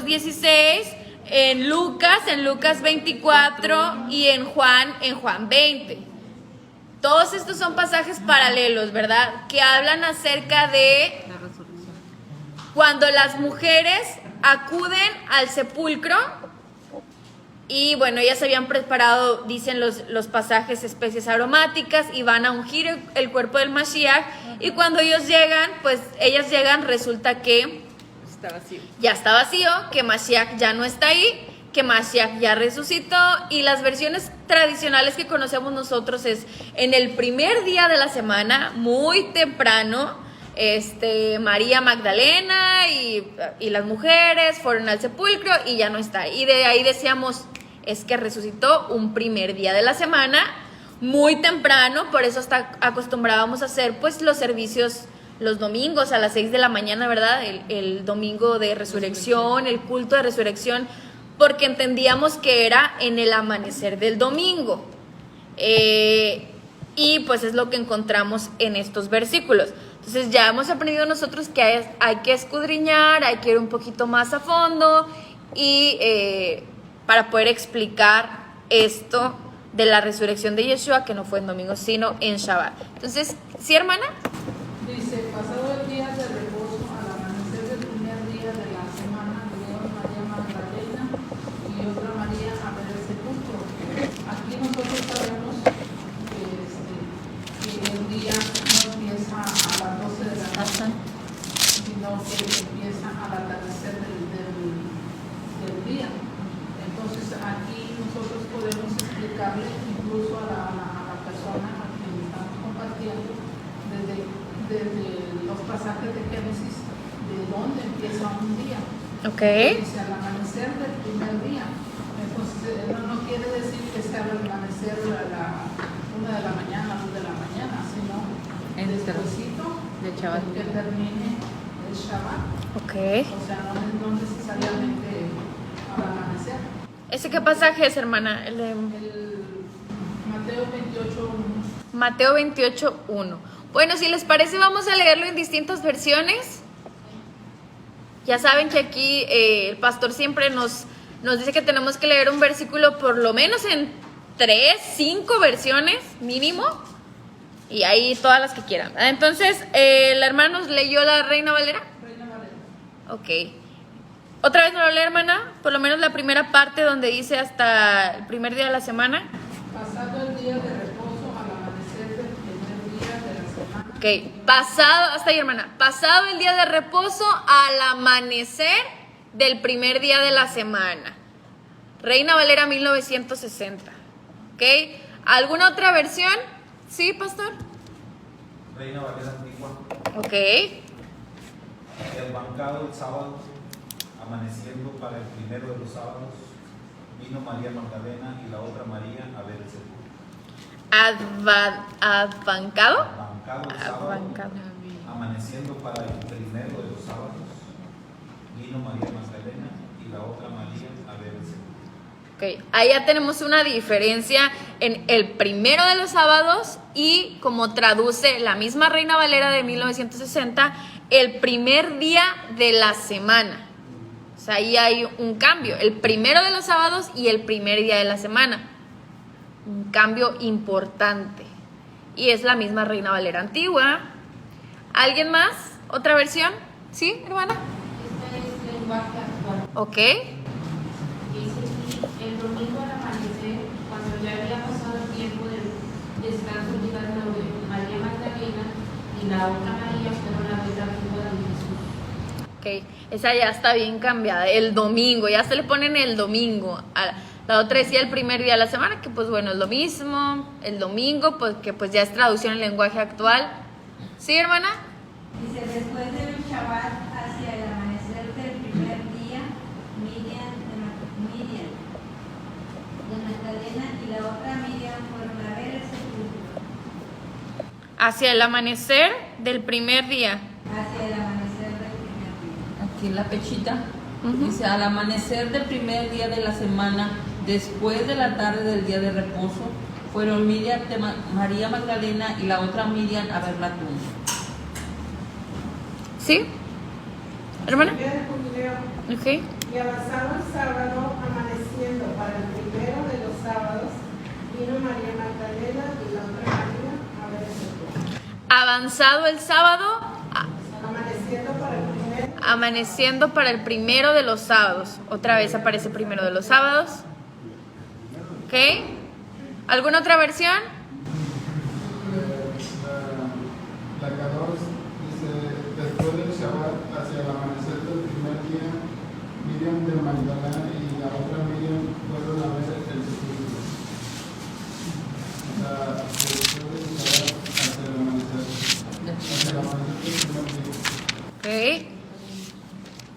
16, en Lucas 24 y en Juan 20. Todos estos son pasajes paralelos, ¿verdad? Que hablan acerca de La resurrección. cuando las mujeres acuden al sepulcro y bueno, ellas habían preparado, dicen los pasajes, especies aromáticas y van a ungir el cuerpo del Mashiach, y cuando ellos llegan, pues ellas llegan, resulta que Está vacío. ya está vacío, que Mashiach ya no está ahí, que Mashiach ya resucitó, y las versiones tradicionales que conocemos nosotros es en el primer día de la semana, muy temprano, María Magdalena y las mujeres fueron al sepulcro y ya no está. Y de ahí decíamos, es que resucitó un primer día de la semana, muy temprano, por eso hasta acostumbrábamos a hacer pues los servicios los domingos a las 6 de la mañana, ¿verdad? El domingo de resurrección, el culto de resurrección, porque entendíamos que era en el amanecer del domingo. Y pues es lo que encontramos en estos versículos. Entonces ya hemos aprendido nosotros que hay que escudriñar, hay que ir un poquito más a fondo y para poder explicar esto de la resurrección de Yeshua, que no fue en domingo sino en Shabbat. Entonces, ¿sí, hermana? Dice, pasado el día de reposo, al amanecer del primer día de la semana, vinieron María Magdalena y otra María a ver el sepulcro. Aquí nosotros sabemos que el día no empieza a las 12 de la noche, sino que empieza al atardecer del día. Entonces aquí nosotros podemos explicarle incluso a la persona a quien estamos compartiendo desde los pasajes de Génesis, de dónde empieza un día. Ok. Dice al amanecer del primer día. Entonces no quiere decir que sea al amanecer a la 1 de la mañana, 2 de la mañana, sino despuésito de Shabbat. que termine el Shabbat. Ok. O sea, no necesariamente al amanecer. ¿Ese qué pasaje es, hermana? El de El Mateo 28, Mateo 28:1. Bueno, si les parece, vamos a leerlo en distintas versiones. Ya saben que aquí el pastor siempre nos dice que tenemos que leer un versículo por lo menos en 3, 5 versiones mínimo. Y ahí todas las que quieran. Entonces, la hermana nos leyó la Reina Valera. Reina Valera. Ok. ¿Otra vez me lo lee, hermana? Por lo menos la primera parte donde dice hasta el primer día de la semana. Pasado el día de reposo al amanecer del primer día de la semana. Ok, pasado, hasta ahí, hermana. Pasado el día de reposo al amanecer del primer día de la semana. Reina Valera 1960. Ok, ¿alguna otra versión? ¿Sí, pastor? Reina Valera Antigua. Ok, El bancado el sábado, amaneciendo para el primero de los sábados, vino María Magdalena y la otra María a ver el sepulcro. ¿Advancado? Bancado el sábado, Advancado. amaneciendo para el primero de los sábados, vino María Magdalena y la otra María a ver el sepulcro. Ok, ahí ya tenemos una diferencia en el primero de los sábados y como traduce la misma Reina Valera de 1960, el primer día de la semana. O sea, ahí hay un cambio, el primero de los sábados y el primer día de la semana. Un cambio importante. Y es la misma Reina Valera antigua. ¿Alguien más? ¿Otra versión? ¿Sí, hermana? Este es lenguaje actual. Ok. Dice aquí, el domingo al amanecer, cuando ya había pasado el tiempo del descanso, llegaron María Magdalena y la otra María fueron a ver la tumba de Jesús. Ok, esa ya está bien cambiada. El domingo, ya se le ponen el domingo. La otra decía el primer día de la semana, que pues bueno, es lo mismo. El domingo, pues que pues ya es traducción en lenguaje actual. ¿Sí, hermana? Dice, después del Shabbat, hacia el amanecer del primer día, Miriam de Magdalena y la otra Miriam fueron a ver el sepulcro. Hacia el amanecer del primer día. Hacia el amanecer del primer día. Aquí en la pechita Ujú. dice al amanecer del primer día de la semana, después de la tarde del día de reposo, fueron Miriam de María Magdalena y la otra Miriam a ver la tumba. ¿Sí? ¿Hermana? Primero de Jubileo, Ok. y avanzado el sábado, amaneciendo para el primero de los sábados, vino María Magdalena y la otra María a ver el sepulcro. Avanzado el sábado, Amaneciendo para el primero. amaneciendo para el primero de los sábados. Otra vez aparece primero de los sábados. ¿Ok? ¿Alguna otra versión? La 14 dice, después del Shabbat, hacia el amanecer del primer día, Miriam de Magdalena y la otra Miriam fueron a ver el sepulcro. O sea, después del Shabbat, hacia el amanecer del primer día. Ok.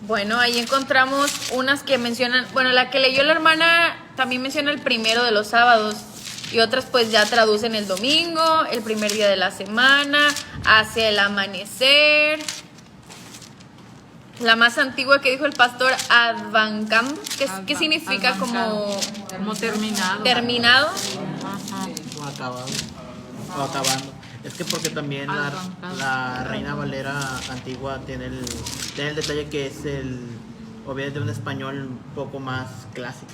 Bueno, ahí encontramos unas que mencionan, bueno, la que leyó la hermana también menciona el primero de los sábados y otras pues ya traducen el domingo, el primer día de la semana, hacia el amanecer. La más antigua que dijo el pastor, advancando, ¿qué significa? Como Como terminado. terminado. Ajá. O acabado. O acabando. Es que porque también la Reina Valera antigua tiene el detalle que es o viene de un español un poco más clásico.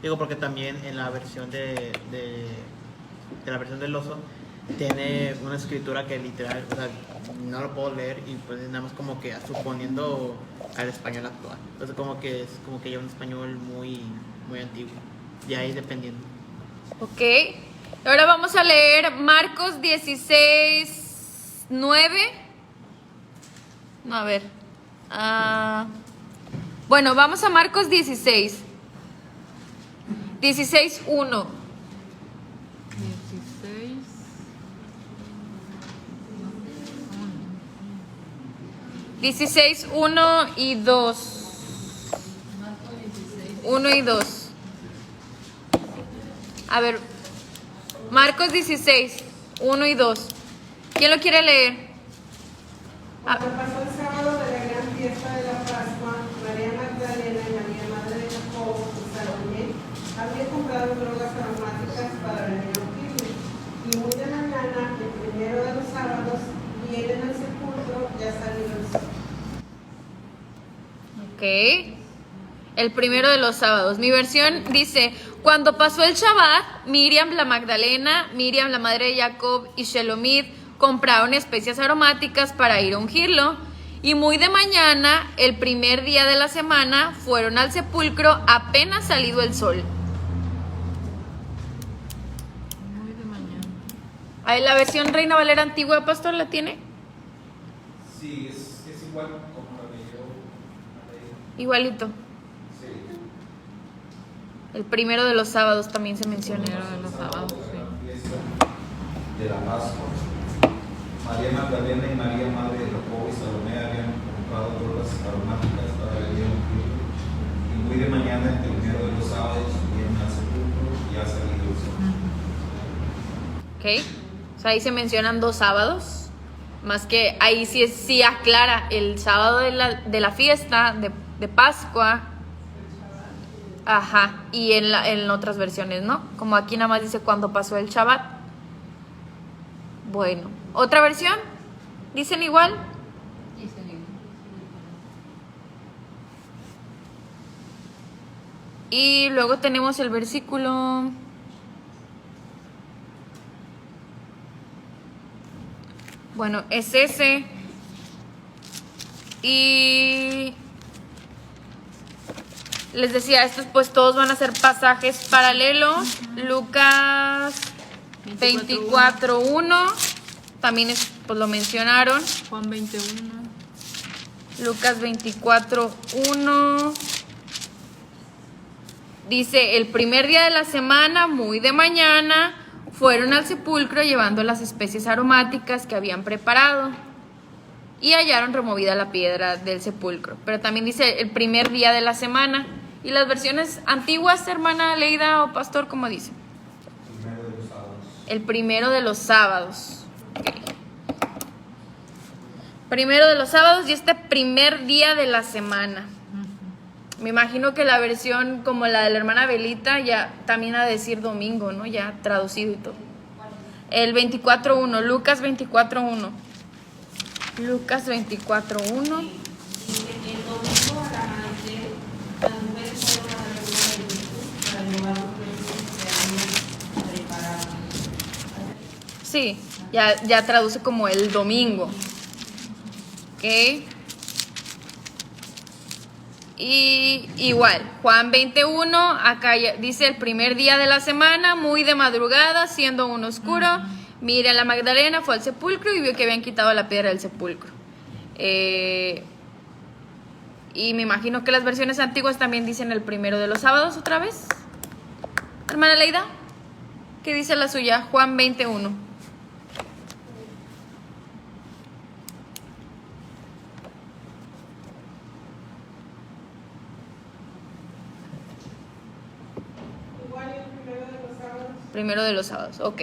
Digo porque también en la versión de la versión del oso tiene una escritura que literal, o sea, no lo puedo leer y pues nada más como que suponiendo al español actual. Entonces como que es como que ya un español muy antiguo. Y ahí dependiendo. Ok. Ahora vamos a leer Marcos 16:9. No, a ver. Bueno, vamos a Marcos 16. 16:1. 16:1 y 2. 1 y 2. A ver, Marcos 16, 1 y 2. ¿Quién lo quiere leer? Cuando pasó el sábado de la gran fiesta de la Pascua, María Magdalena y María, madre de Jacobo y Salomé, habían comprado drogas aromáticas para venir a ungirle. Y muy de mañana, el primero de los sábados, vienen al sepulcro ya salido el sol. Ok. El primero de los sábados. Mi versión dice: cuando pasó el Shabbat, Miriam la Magdalena, Miriam la madre de Jacob y Shelomit compraron especias aromáticas para ir a ungirlo. Y muy de mañana, el primer día de la semana, fueron al sepulcro apenas salido el sol. Muy de mañana. Ahí la versión Reina Valera antigua, pastor, ¿la tiene? Sí, es igual como la que yo. Igualito. Sí. El primero de los sábados también se menciona. Primero de los sábados, sí. La fiesta de la Pascua. María Magdalena y María, madre de Jacobo y Salomé, habían comprado drogas aromáticas para venir a ungirlo. Y muy de mañana, el primero de los sábados, vienen al sepulcro y ha salido el sol. Ok. O sea, ahí se mencionan 2 sábados. Más que ahí sí aclara el sábado de la fiesta de Pascua. Ajá. Y en otras versiones, ¿no? Como aquí nada más dice cuando pasó el Shabbat. Bueno. ¿Otra versión? ¿Dicen igual? Y luego tenemos el versículo. Bueno, es ese. Y les decía, estos pues todos van a ser pasajes paralelos. Lucas 24:1. También pues lo mencionaron. Juan 21. Lucas 24:1. Dice: el primer día de la semana, muy de mañana, fueron al sepulcro llevando las especies aromáticas que habían preparado y hallaron removida la piedra del sepulcro. Pero también dice el primer día de la semana. Y las versiones antiguas, hermana Leida o pastor, ¿cómo dice? Primero de los sábados. El primero de los sábados. Okay. Primero de los sábados y este primer día de la semana. Me imagino que la versión como la de la hermana Belita ya también ha de decir domingo, ¿no? Ya traducido y todo. El 24:1, Lucas 24:1. Lucas 24:1. El domingo al amanecer, las mujeres fueron a la luna de Jesús para llevar los restos que habían preparado. Sí, ya traduce como el domingo. Ok. Y igual, Juan 21, acá dice el primer día de la semana, muy de madrugada, siendo aún oscuro. Mira, la Magdalena fue al sepulcro y vio que habían quitado la piedra del sepulcro. Y me imagino que las versiones antiguas también dicen el primero de los sábados otra vez. Hermana Leida, ¿qué dice la suya? Juan 21. Primero de los sábados, ok.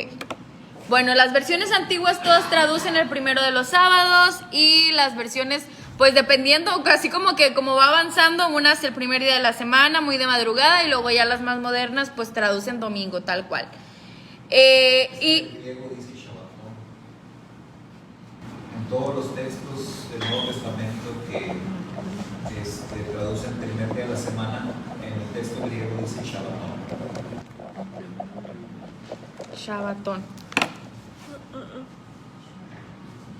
Bueno, las versiones antiguas todas traducen el primero de los sábados y las versiones, pues dependiendo, casi como que como va avanzando, unas el primer día de la semana, muy de madrugada, y luego ya las más modernas, pues traducen domingo, tal cual. Y El griego dice Shabbatón. En todos los textos del Nuevo Testamento que traducen el primer día de la semana, en el texto griego dice Shabbatón. Shabbatón.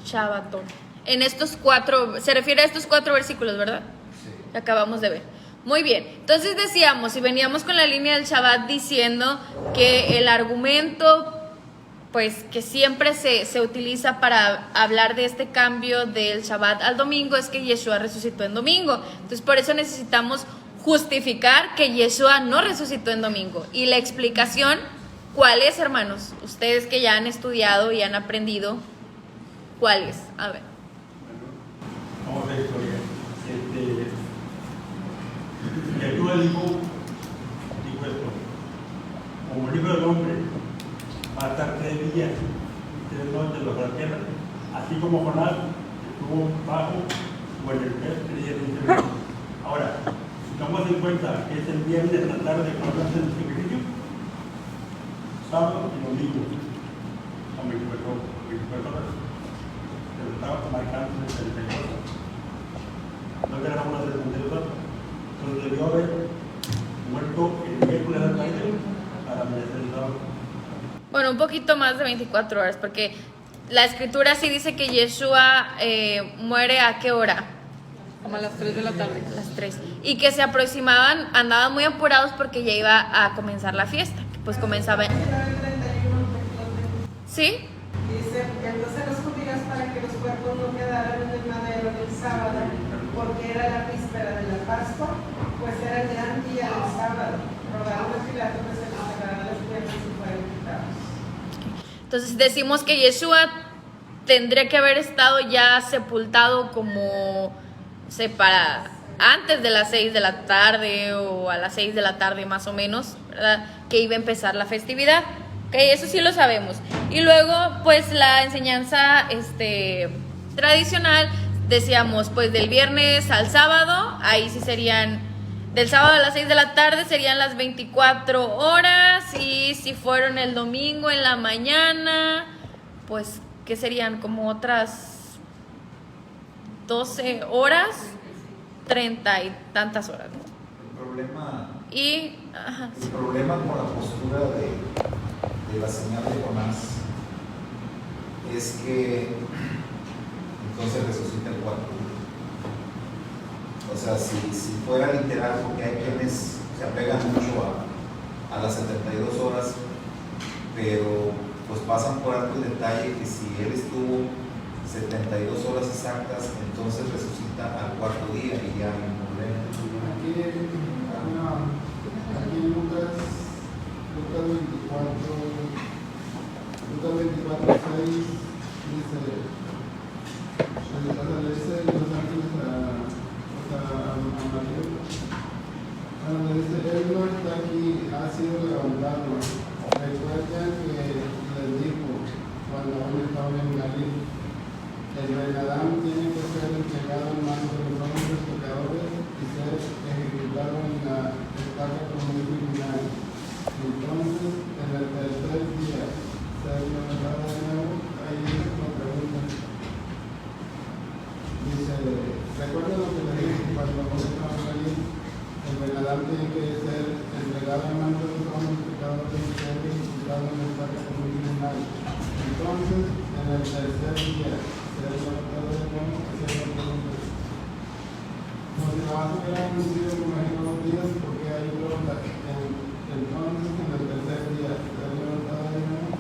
Shabbatón. En estos 4, se refiere a estos 4 versículos, ¿verdad? Sí. Que acabamos de ver. Muy bien. Entonces decíamos, y veníamos con la línea del Shabbat diciendo que el argumento pues que siempre se utiliza para hablar de este cambio del Shabbat al domingo es que Yeshua resucitó en domingo. Entonces por eso necesitamos justificar que Yeshua no resucitó en domingo. Y la explicación, ¿cuál es, hermanos? Ustedes que ya han estudiado y han aprendido, ¿cuál es? A ver. Vamos a ver historia. Yeshua dijo esto: como el Hijo del Hombre va a estar 3 días y 3 noches bajo la tierra, así como Jonás estuvo bajo o en el pez 3 días y 3 noches. Ahora, si tomamos en cuenta que es el viernes de la tarde cuando hacen el sacrificio, sábado y domingo, con 24 horas, se lo estaba marcando en el 72 horas. No que era una 72 horas. Entonces debió haber muerto el miércoles de la tarde para amanecer el sábado. Bueno, un poquito más de 24 horas, porque la escritura sí dice que Yeshua muere ¿a qué hora? Como a las 3 de la tarde. A las 3. Y que se aproximaban, andaban muy apurados porque ya iba a comenzar la fiesta. Pues comenzaba en... ¿Sí? Dice, entonces los judíos, para que los cuerpos no quedaran en el madero el sábado, porque era la víspera de la Pascua, pues era el gran día del sábado. Rogaron a Pilato que se les sacaran las piernas y fueran quitados. Entonces decimos que Yeshua tendría que haber estado ya sepultado como, no sé, para antes de las 6 de la tarde o a las 6 de la tarde más o menos, ¿verdad? Que iba a empezar la festividad. Okay, eso sí lo sabemos. Y luego, pues la enseñanza tradicional, decíamos, pues del viernes al sábado, ahí sí serían, del sábado a las 6 de la tarde serían las 24 horas, y si fueron el domingo en la mañana, pues, ¿qué serían? Como otras 12 horas, 30 y tantas horas, ¿no? El problema con la postura de la señal de Jonás es que entonces resucita el cuarto día. O sea, si fuera literal, porque hay quienes se apegan mucho a las 72 horas, pero pues pasan por alto el detalle que si él estuvo 72 horas exactas, entonces resucita al cuarto día y ya hay un problema. Aquí en Lucas 24, 6 dice, le dice los ángeles a María, le dice, él no está aquí, ha sido levantado. Recuerden que les dijo cuando aún estaba en Galilea, el rey Adán tiene que ser entregado en manos de los hombres pecadores y ser ejecutado en la estaca como un criminal. Entonces, en el tercer día, se levantado de nuevo, ahí dice una pregunta. Dice, ¿recuerdan lo que le dije cuando aún estaba en Galilea? El rey Adán tiene que ser entregado en manos de los hombres pecadores y ser ejecutado en la estaca como un criminal. Entonces, en el tercer día, como si la base hubiera anunciado, me imagino, 2 días, porque hay pregunta. Entonces, en el tercer día, ¿se ha levantado de nuevo?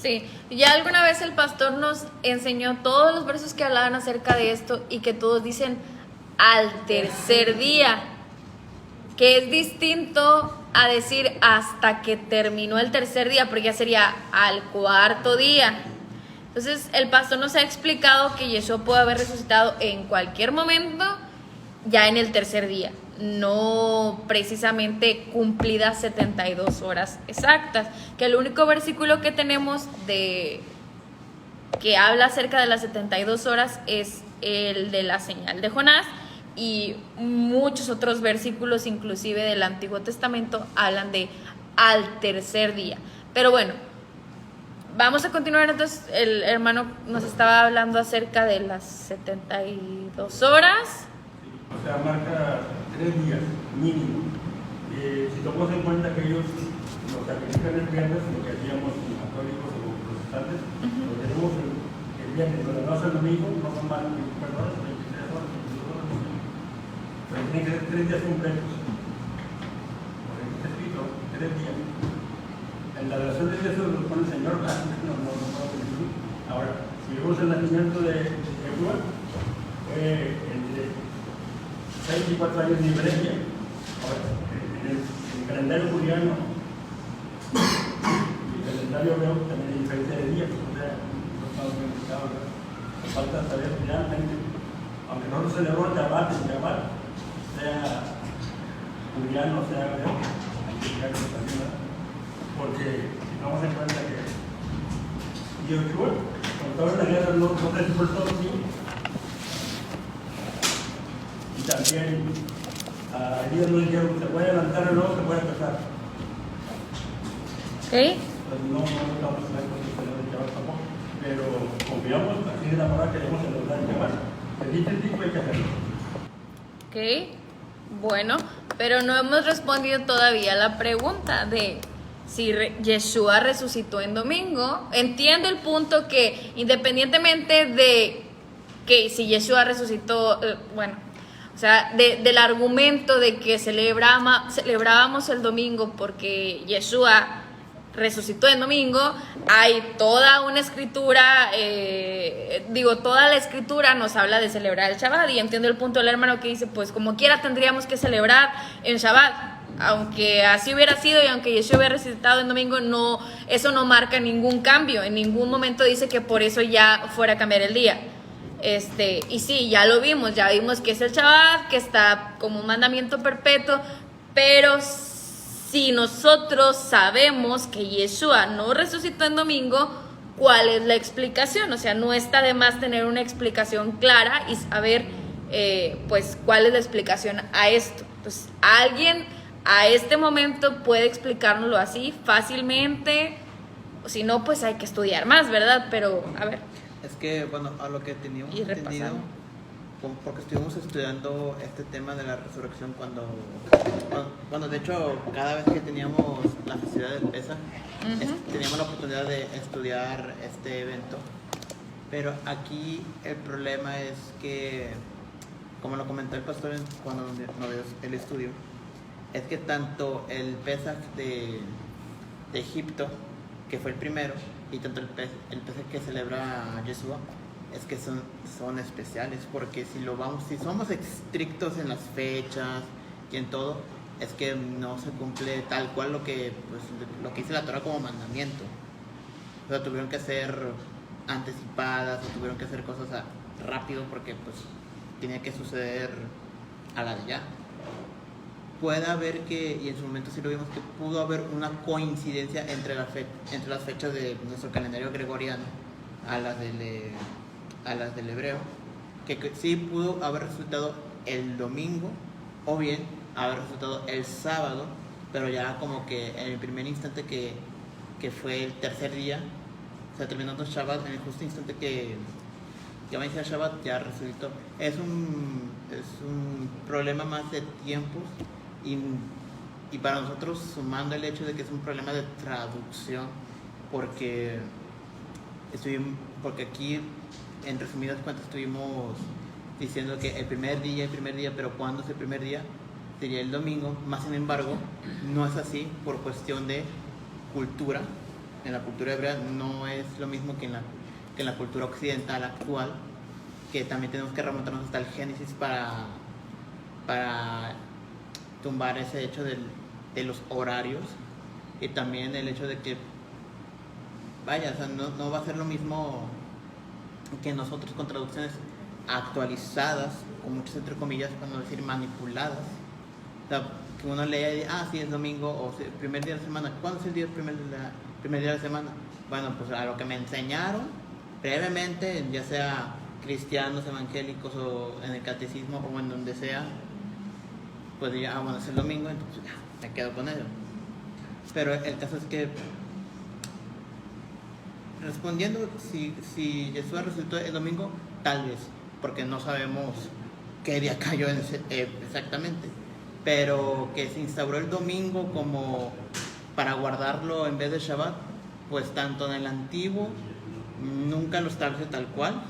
Sí, ya alguna vez el pastor nos enseñó todos los versos que hablaban acerca de esto y que todos dicen al tercer día, que es distinto a decir hasta que terminó el tercer día, porque ya sería al cuarto día. Entonces el pastor nos ha explicado que Yeshua puede haber resucitado en cualquier momento, ya en el tercer día, no precisamente cumplidas 72 horas exactas, que el único versículo que tenemos que habla acerca de las 72 horas es el de la señal de Jonás, y muchos otros versículos inclusive del Antiguo Testamento hablan de al tercer día. Pero bueno, vamos a continuar. Entonces el hermano nos estaba hablando acerca de las 72 horas. O sea, marca 3 días mínimo. Si tomamos en cuenta que ellos nos sacrifican el viernes, lo que hacíamos los católicos o los protestantes, lo tenemos el viernes, pero no es el domingo, no son más de 24 horas, 23 horas, 22 horas. Pero tienen que ser 3 días completos. Por eso está escrito 3 días. En la relación de Dios lo pone el Señor, ¿verdad? No Jesús. Ahora, si vemos el nacimiento de Yeshua, fue entre 6 y 4 años de diferencia. Ahora, en el calendario juliano y el calendario veo también hay diferencia de días, o sea, no estamos verificados, ¿verdad? Nos falta saber finalmente, aunque no se celebró el Shabbat, sea juliano, sea hebreo, hay que llegar a esa ayuda, porque si tomamos en cuenta que Yeshua, cuando estaba en la guerra, no se por todo el tiempo. Y también a Elías no dijeron, se puede adelantar o no, se puede casar. ¿Ok? Entonces no estamos en la condición de Shabbat tampoco, pero confiamos, así de la palabra que debemos celebrar el Shabbat. Se dice el tipo, hay que hacerlo. Ok, bueno, pero no hemos respondido todavía la pregunta de si Yeshua resucitó en domingo. Entiendo el punto que independientemente de que si Yeshua resucitó, bueno, o sea, del argumento de que celebrábamos el domingo porque Yeshua resucitó en domingo, hay toda una escritura, toda la escritura nos habla de celebrar el Shabbat, y entiendo el punto del hermano que dice, pues como quiera tendríamos que celebrar en Shabbat, aunque así hubiera sido y aunque Yeshua hubiera resucitado en domingo, no, eso no marca ningún cambio, en ningún momento dice que por eso ya fuera a cambiar el día. Y sí, ya lo vimos, ya vimos que es el Shabbat, que está como un mandamiento perpetuo, pero si nosotros sabemos que Yeshua no resucitó en domingo, ¿cuál es la explicación? O sea, no está de más tener una explicación clara y saber, pues, cuál es la explicación a esto. Pues, alguien a este momento puede explicárnoslo así fácilmente, o si no, pues hay que estudiar más, ¿verdad? Pero, a ver. Es que, bueno, a lo que teníamos entendido, porque estuvimos estudiando este tema de la resurrección bueno, de hecho, cada vez que teníamos la festividad del Pesaj, teníamos la oportunidad de estudiar este evento, pero aquí el problema es que, como lo comentó el pastor cuando nos dio el estudio, es que tanto el Pesaj de Egipto, que fue el primero, y tanto el Pesaj que celebra Yeshua, es que son especiales, porque si somos estrictos en las fechas y en todo, es que no se cumple tal cual lo que dice la Torah como mandamiento. O sea, tuvieron que ser anticipadas, o tuvieron que hacer cosas rápido, porque pues tenía que suceder a la de ya. Puede haber y en su momento sí lo vimos, que pudo haber una coincidencia entre las fechas de nuestro calendario gregoriano a las del hebreo, que sí pudo haber resultado el domingo, o bien haber resultado el sábado, pero ya como que en el primer instante que fue el tercer día, o sea, terminando Shabbat, en el justo instante que va a iniciar Shabbat, ya resucitó. Es un problema más de tiempos, y para nosotros, sumando el hecho de que es un problema de traducción, porque aquí, en resumidas cuentas, estuvimos diciendo que el primer día, pero ¿cuándo es el primer día? Sería el domingo. Más sin embargo, no es así, por cuestión de cultura. En la cultura hebrea no es lo mismo que en la cultura occidental actual, que también tenemos que remontarnos hasta el Génesis para tumbar ese hecho de los horarios, y también el hecho de que vaya, o sea, no va a ser lo mismo que nosotros con traducciones actualizadas, con muchas entre comillas, para no decir manipuladas. O sea, que uno lea y dice, sí, es domingo, o el primer día de la semana. ¿Cuándo es el primer día de la semana? Bueno, pues a lo que me enseñaron brevemente, ya sea cristianos, evangélicos, o en el catecismo, o en donde sea, pues ya, bueno, es el domingo, entonces ya, me quedo con ello. Pero el caso es que, respondiendo, si Yeshua resucitó el domingo, tal vez, porque no sabemos qué día cayó exactamente, pero que se instauró el domingo como para guardarlo en vez de Shabbat, pues tanto en el antiguo nunca lo establece tal cual,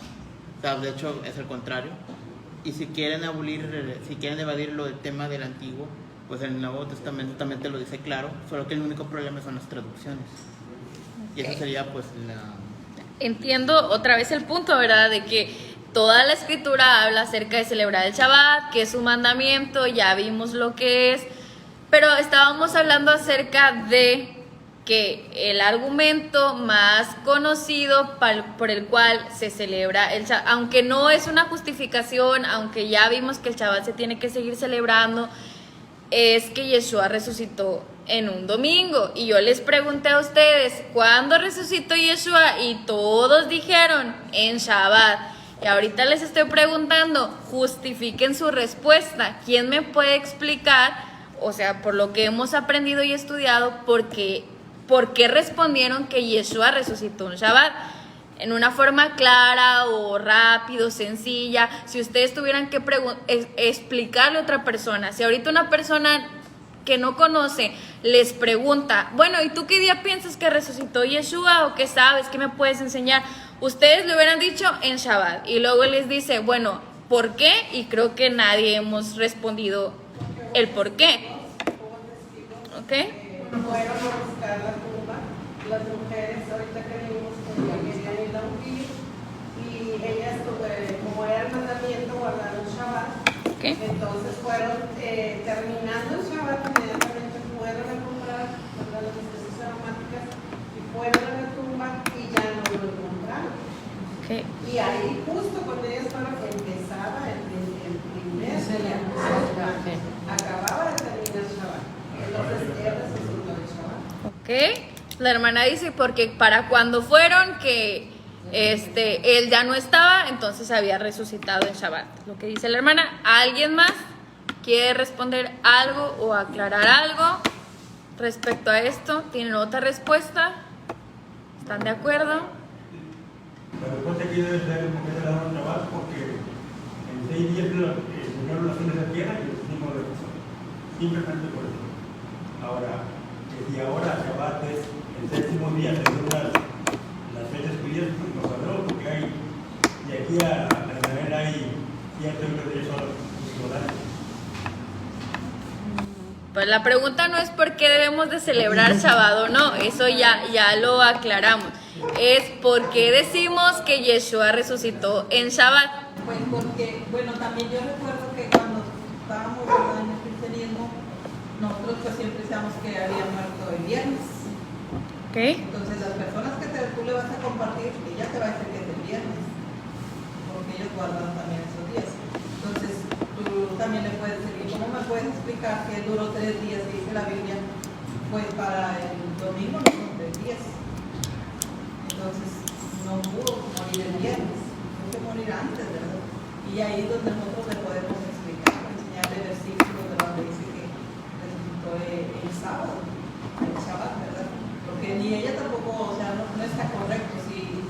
o sea, de hecho es el contrario. Y si quieren evadirlo del tema del antiguo, pues el Nuevo Testamento también te lo dice claro, solo que el único problema son las traducciones. Y eso sería pues la... Entiendo otra vez el punto, ¿verdad? De que toda la escritura habla acerca de celebrar el Shabbat, que es un mandamiento, ya vimos lo que es, pero estábamos hablando acerca de que el argumento más conocido por el cual se celebra el Shabbat, aunque no es una justificación, aunque ya vimos que el Shabbat se tiene que seguir celebrando, es que Yeshua resucitó en un domingo. Y yo les pregunté a ustedes, ¿cuándo resucitó Yeshua? Y todos dijeron, en Shabbat. Y ahorita les estoy preguntando, justifiquen su respuesta. ¿Quién me puede explicar, o sea, por lo que hemos aprendido y estudiado, por qué respondieron que Yeshua resucitó en Shabbat? En una forma clara o rápido, sencilla. Si ustedes tuvieran que explicarle a otra persona, si ahorita una persona que no conoce les pregunta, bueno, ¿y tú qué día piensas que resucitó Yeshua? ¿O qué sabes? ¿Qué me puedes enseñar? Ustedes le hubieran dicho en Shabbat. Y luego les dice, bueno, ¿por qué? Y creo que nadie hemos respondido el por qué. ¿Ok? Fueron a buscar la tumba, las mujeres, ahorita que vimos que querían ir a ungir, y ellas, como era el mandamiento, guardaron Shabbat. Okay. Entonces fueron, terminando el Shabbat, inmediatamente fueron a comprar las especies aromáticas y fueron a la tumba y ya no lo encontraron. Okay. Y ahí, justo cuando ellas fueron, empezaba el primer día, acababa de terminar Shabbat. Entonces, él resucitó el Shabbat. Ok, la hermana dice porque para cuando fueron que él ya no estaba, entonces había resucitado en Shabbat. Lo que dice la hermana. ¿Alguien más quiere responder algo o aclarar algo respecto a esto? ¿Tienen otra respuesta? ¿Están de acuerdo? La respuesta aquí debe ser porque se la dan trabajo, porque en 6 días el Señor lo hace en la tierra y el mismo reposo. Simplemente por eso. Ahora, que si ahora Shabbat es el 7º día, según las fechas judías, pues no sabemos, porque hay, y aquí a Israel hay cierto derecho a los horarios. Pues la pregunta no es por qué debemos de celebrar Shabbat o no, eso ya lo aclaramos. Es por qué decimos que Yeshua resucitó en Shabbat. Pues porque, bueno, también yo recuerdo que cuando estábamos en el cristianismo, nosotros pues siempre decíamos que había muerto el viernes. Okay. Entonces las personas que tú le vas a compartir, ella te va a decir que es el viernes, porque ellos guardan también esos días. Entonces tú también le puedes decir, ¿cómo me puedes explicar que duró 3 días, dice la Biblia? Pues para el domingo no son 3 días. Entonces no pudo morir el viernes, tuvo que morir antes, ¿verdad? Y ahí es donde nosotros le podemos explicar, enseñarle versículos de donde dice que resucitó el sábado, el Shabbat, ¿verdad? Porque ni ella tampoco, o sea, no está correcto. Si,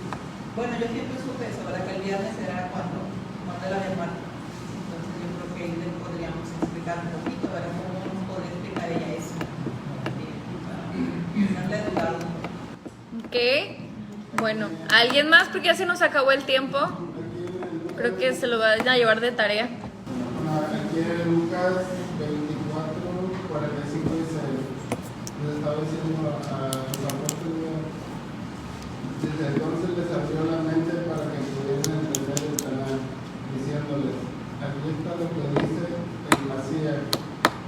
bueno, yo siempre supe eso, ¿verdad? Que el viernes era cuando él había muerto. Entonces yo creo que ahí le podríamos explicar un poquito, ¿verdad? ¿Cómo nos podría explicar ella eso? Para darle educado. Ok, bueno, ¿alguien más? Porque ya se nos acabó el tiempo. Creo que se lo van a llevar de tarea. Aquí en Lucas 24, 45 dice, les estaba diciendo a los apóstoles, desde entonces les abrió la mente para que pudieran entender el canal, diciéndoles, aquí está lo que dice el Masías,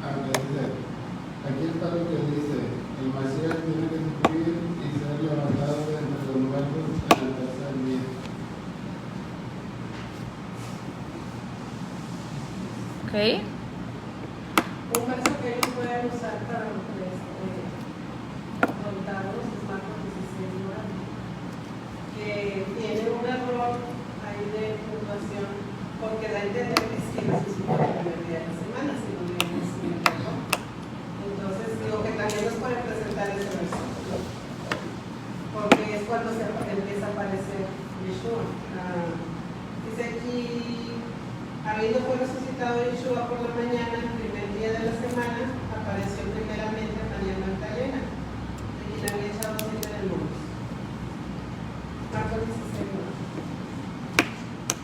aquí está lo que dice, el Masías tiene que sufrir y ser levantado de entre los muertos en el tercer día. Ok. Un verso que ellos pueden usar para contarnos es Marcos 16:9, que tiene un error ahí de puntuación, porque da a entender que sí resucitó el primer día de la semana, si no viene sin el error. Entonces digo que también nos puede presentar ese versículo, porque es cuando empieza a aparecer Yeshua. Dice aquí, habiendo fue resucitado Yeshua por la mañana, el primer día de la semana, apareció primeramente a María Magdalena, de quien había echado 7 demonios. Marcos 16:9.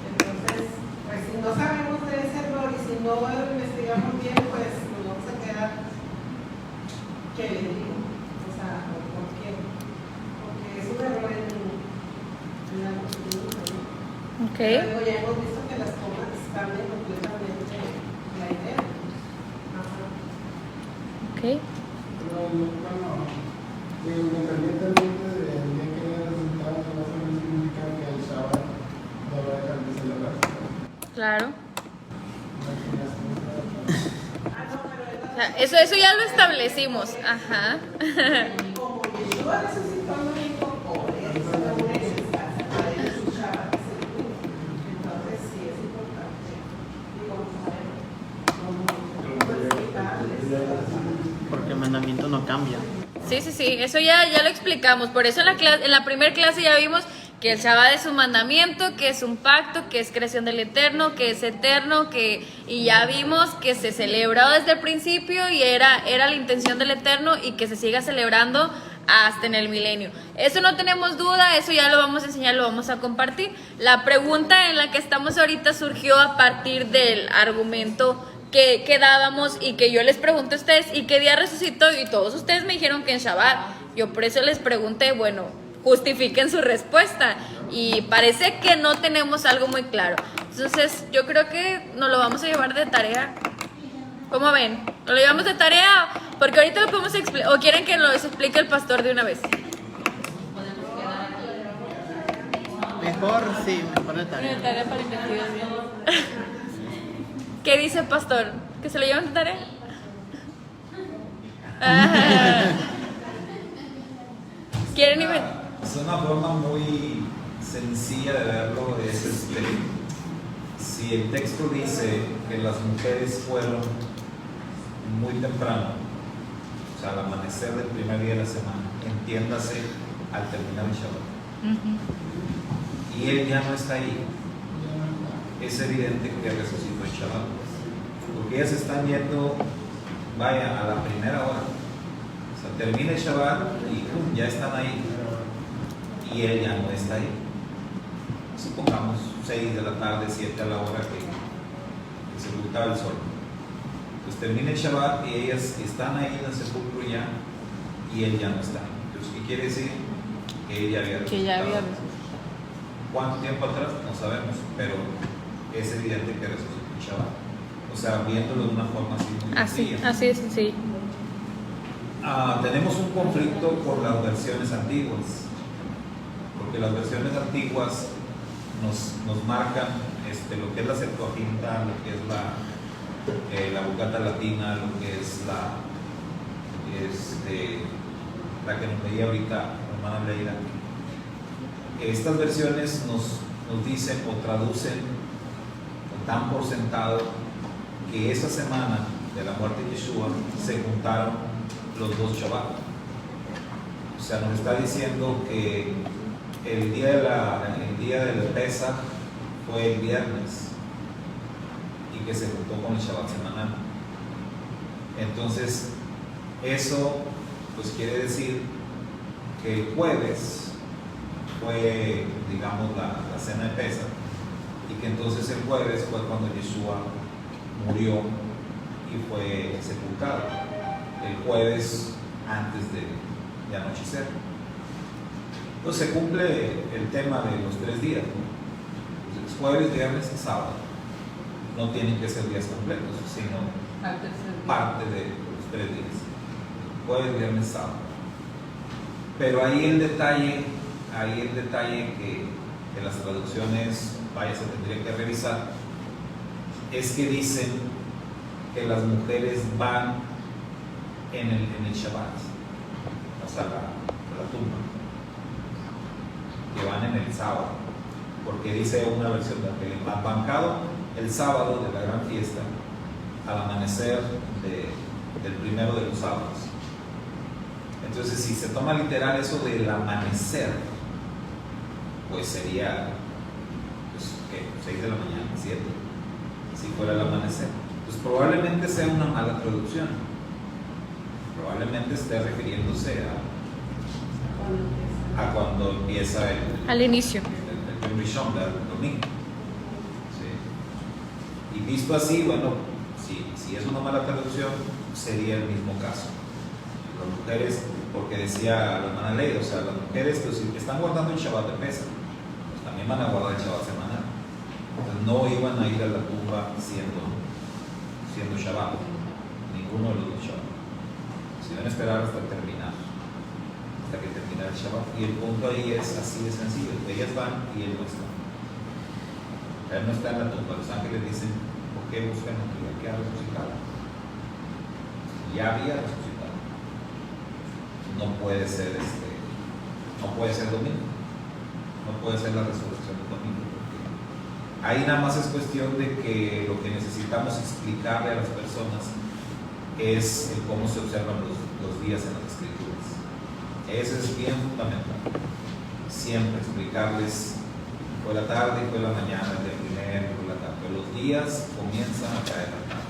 Entonces, pues si no sabemos de ese error y si no lo investigamos bien, pues nos vamos a quedar ¿qué le digo? O sea, ¿por qué? Porque es un error en la constitución, ¿no? Ok. Luego ya hemos visto que las comas cambian completamente la idea. Ajá. Ok. Pero, bueno, independientemente del día que haya resultado, eso no significa que el Shabbat deba dejar de celebrarse. Claro. Ah, no, pero es O sea, eso ya lo establecimos. Ajá. como Yeshua resucitó el domingo, por eso no es para ellos un Shabbat que se cumple. Entonces sí es importante, digo, saber cómo explicarles. Porque el mandamiento no cambia. Sí, sí, sí, eso ya lo explicamos. Por eso en la primera clase ya vimos que el Shabbat es un mandamiento, que es un pacto, que es creación del Eterno, que es eterno, y ya vimos que se celebró desde el principio y era la intención del Eterno y que se siga celebrando hasta en el milenio. Eso no tenemos duda, eso ya lo vamos a enseñar, lo vamos a compartir. La pregunta en la que estamos ahorita surgió a partir del argumento que dábamos y que yo les pregunté a ustedes, ¿y qué día resucitó? Y todos ustedes me dijeron que en Shabbat. Yo por eso les pregunté, bueno, justifiquen su respuesta. Y parece que no tenemos algo muy claro. Entonces yo creo que nos lo vamos a llevar de tarea. ¿Cómo ven? ¿Nos lo llevamos de tarea? Porque ahorita lo podemos explicar. ¿O quieren que nos explique el pastor de una vez? Mejor, sí, mejor de tarea. Una tarea para investigación. ¿Qué dice el pastor? ¿Que se lo llevan de tarea? Ah. ¿Quieren inventar? Es una forma muy sencilla de verlo, es si el texto dice que las mujeres fueron muy temprano, o sea, al amanecer del primer día de la semana, entiéndase al terminar el Shabbat, y él ya no está ahí, es evidente que resucitó el Shabbat, porque ellas están yendo, vaya, a la primera hora. O sea, termina el Shabbat y ¡pum!, ya están ahí. Y él ya no está ahí. Supongamos 6 de la tarde, 7 a la hora que se ocultaba el sol. Pues termina el Shabbat y ellas están ahí en el sepulcro ya, y él ya no está. Entonces, ¿qué quiere decir? Que él ya había resucitado. Que ya había resucitado. ¿Cuánto tiempo atrás? No sabemos, pero es evidente que resucitó el Shabbat. O sea, viéndolo de una forma así muy sencilla. Así es, sí. Tenemos un conflicto por las versiones antiguas, porque las versiones antiguas nos marcan lo que es la Septuaginta, lo que es la Vulgata Latina, lo que es la que nos leía ahorita hermana Leira. Estas versiones nos dicen o traducen o dan por sentado que esa semana de la muerte de Yeshua se juntaron los dos Shabbat. O sea, nos está diciendo que el día del Pesach fue el viernes y que se juntó con el Shabbat semanal. Entonces, eso pues quiere decir que el jueves fue, digamos, la cena de Pesach, y que entonces el jueves fue cuando Yeshua murió y fue sepultado, el jueves antes de anochecer. Entonces se cumple el tema de los 3 días, ¿no? Entonces, jueves, viernes y sábado no tienen que ser días completos, sino parte de los 3 días, jueves, viernes, sábado. Pero ahí el detalle que las traducciones, vaya, se tendría que revisar, es que dicen que las mujeres van en el Shabbat, o sea, la tumba, que van en el sábado, porque dice una versión que el bancado el sábado de la gran fiesta al amanecer del primero de los sábados. Entonces, si se toma literal eso del amanecer, pues sería 6 de la mañana, 7, si fuera el amanecer. Pues probablemente sea una mala traducción, probablemente esté refiriéndose a cuando empieza al inicio el Rishon del domingo. ¿Sí? Y visto así, bueno, si es una mala traducción, sería el mismo caso. Las mujeres, porque decía la hermana Leida, o sea, las mujeres pues, si están guardando el Shabbat de Pesach, pues también van a guardar el Shabbat semanal. Entonces no iban a ir a la tumba siendo Shabbat, ninguno de los dos Shabbat. Se iban a esperar hasta terminar, hasta que terminara el Shabbat. Y el punto ahí es así de sencillo, ellas van y él no está. Él no está en la tumba. Los ángeles dicen, ¿por qué buscan aquí? ¿Qué ha resucitado? Ya había resucitado. No puede ser domingo. No puede ser la resurrección del domingo. Ahí nada más es cuestión de que lo que necesitamos explicarle a las personas es el cómo se observan los días en las escrituras. Eso es bien fundamental. Siempre explicarles, fue la tarde, fue la mañana, el día primero, fue la tarde. Pero los días comienzan a caer la tarde.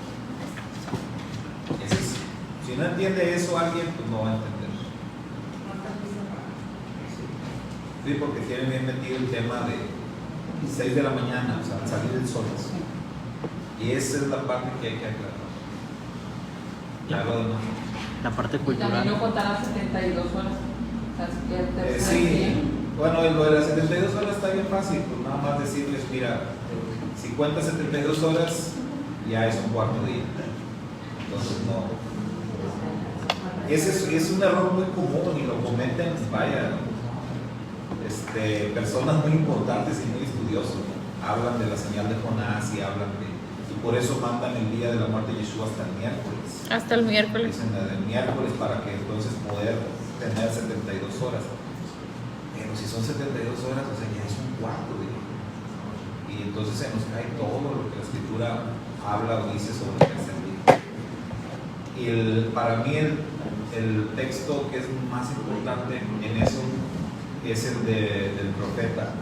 Si no entiende eso alguien, pues no va a entender. Sí, porque tienen bien metido el tema de 6 de la mañana, o sea, al salir el sol. Y esa es la parte que hay que aclarar. Ya lo demás. La parte Y también cultural. no contarán 72 horas. O sea, si el tercer Sí, día. bueno, lo de las 72 horas está bien fácil, pues nada más decirles, mira, si cuentas 72 horas, ya es un cuarto día. Entonces no. Ese es un error muy común y lo cometen, vaya, personas muy importantes y muy estudiosos, ¿no? Hablan de la señal de Jonás y hablan de... Y por eso mandan el día de la muerte de Yeshua hasta el miércoles. Hasta el miércoles. Dicen el miércoles para que entonces poder tener 72 horas. Pero si son 72 horas, o sea, ya es un cuarto día. Y entonces se nos cae todo lo que la escritura habla o dice sobre el tercer día. Y para mí el texto que es más importante en eso es el del profeta.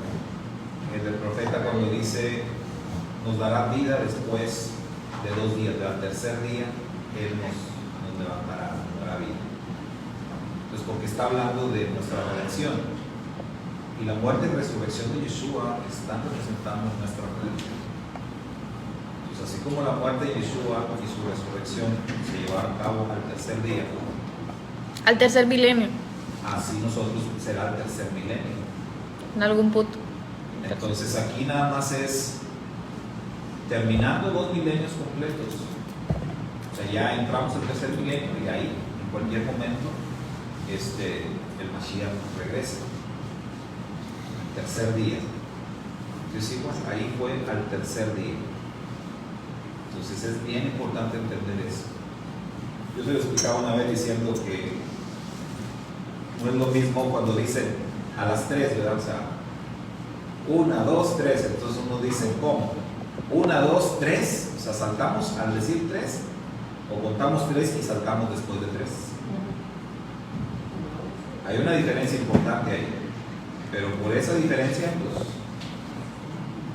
El del profeta cuando dice, nos dará vida después de 2 días, al tercer día, Él nos levantará, nos dará vida. Pues porque está hablando de nuestra redención. Y la muerte y resurrección de Yeshua están representando nuestra redención. Pues así como la muerte de Yeshua y su resurrección se llevaron a cabo al tercer día, Al tercer milenio, así nosotros será el tercer milenio. en algún punto. Entonces aquí nada más es terminando 2 milenios completos. O sea, ya entramos al tercer milenio y ahí, en cualquier momento, el Mashiach regresa. Tercer día. Entonces, pues, ahí fue al tercer día. Entonces es bien importante entender eso. Yo se lo explicaba una vez diciendo que no es lo mismo cuando dicen a las 3, ¿verdad? O sea, 1, 2, 3. Entonces uno dice, ¿cómo? 1, 2, 3. O sea, saltamos al decir 3. O contamos 3 y saltamos después de 3. Hay una diferencia importante ahí. Pero por esa diferencia, pues,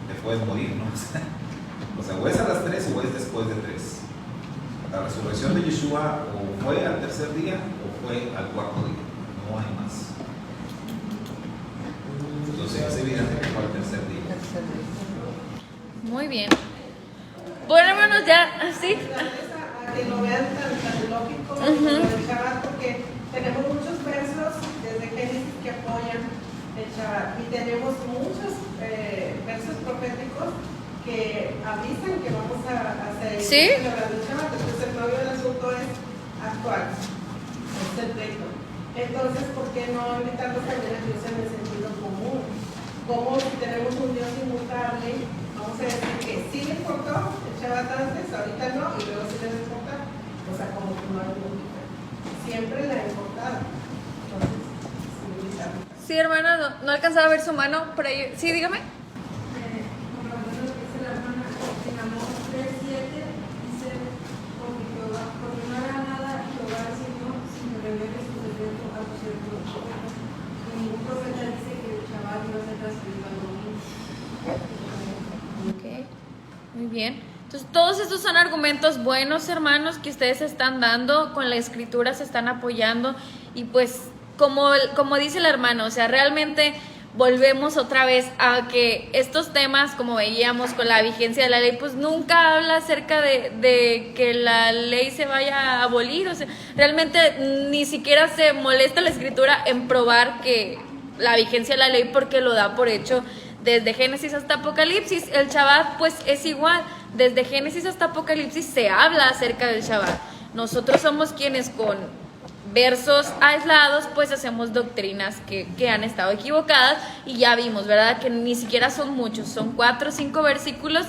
te puedes morir, ¿no? O sea, o es a las 3 o es después de 3. La resurrección de Yeshua o fue al tercer día o fue al cuarto día. No hay más. Entonces es evidente que fue al tercer día. Muy bien. Bueno, hermanos, ya, así. A que lo vean tan lógico como lo del Shabbat, porque tenemos muchos versos desde Génesis que apoyan el Shabbat y tenemos muchos versos proféticos que avisan que vamos a hacer ¿Sí? celebrando el Shabbat. Entonces el novio del asunto es actual, es el texto. Entonces, ¿por qué no invitarlos también a Dios en el sentido común? Como si tenemos un Dios inmutable, vamos a decir que sí le importó el Shabbat antes, ahorita no, y luego sí le va a importar. O sea, como que no hay lógica. Siempre le ha importado. Entonces, sí, invitarlos. Sí, hermana, no alcanzaba a ver su mano por ahí. Sí, dígame. Complementando lo que dice la hermana, en Amós 3:7 dice, porque no hará nada Jehová el Señor si no revele su decreto a los siervos profetas. Y ningún profeta dice que el Shabbat iba a ser transferido al domingo. Ok, muy bien. Entonces, todos estos son argumentos buenos, hermanos, que ustedes están dando, con la escritura se están apoyando y pues, como dice el hermano, o sea, realmente volvemos otra vez a que estos temas, como veíamos con la vigencia de la ley, pues nunca habla acerca de que la ley se vaya a abolir. O sea, realmente ni siquiera se molesta la escritura en probar que la vigencia de la ley, porque lo da por hecho desde Génesis hasta Apocalipsis. El Shabbat pues es igual, desde Génesis hasta Apocalipsis se habla acerca del Shabbat. Nosotros somos quienes con versos aislados pues hacemos doctrinas que han estado equivocadas, y ya vimos, ¿verdad?, que ni siquiera son muchos, son 4 o 5 versículos.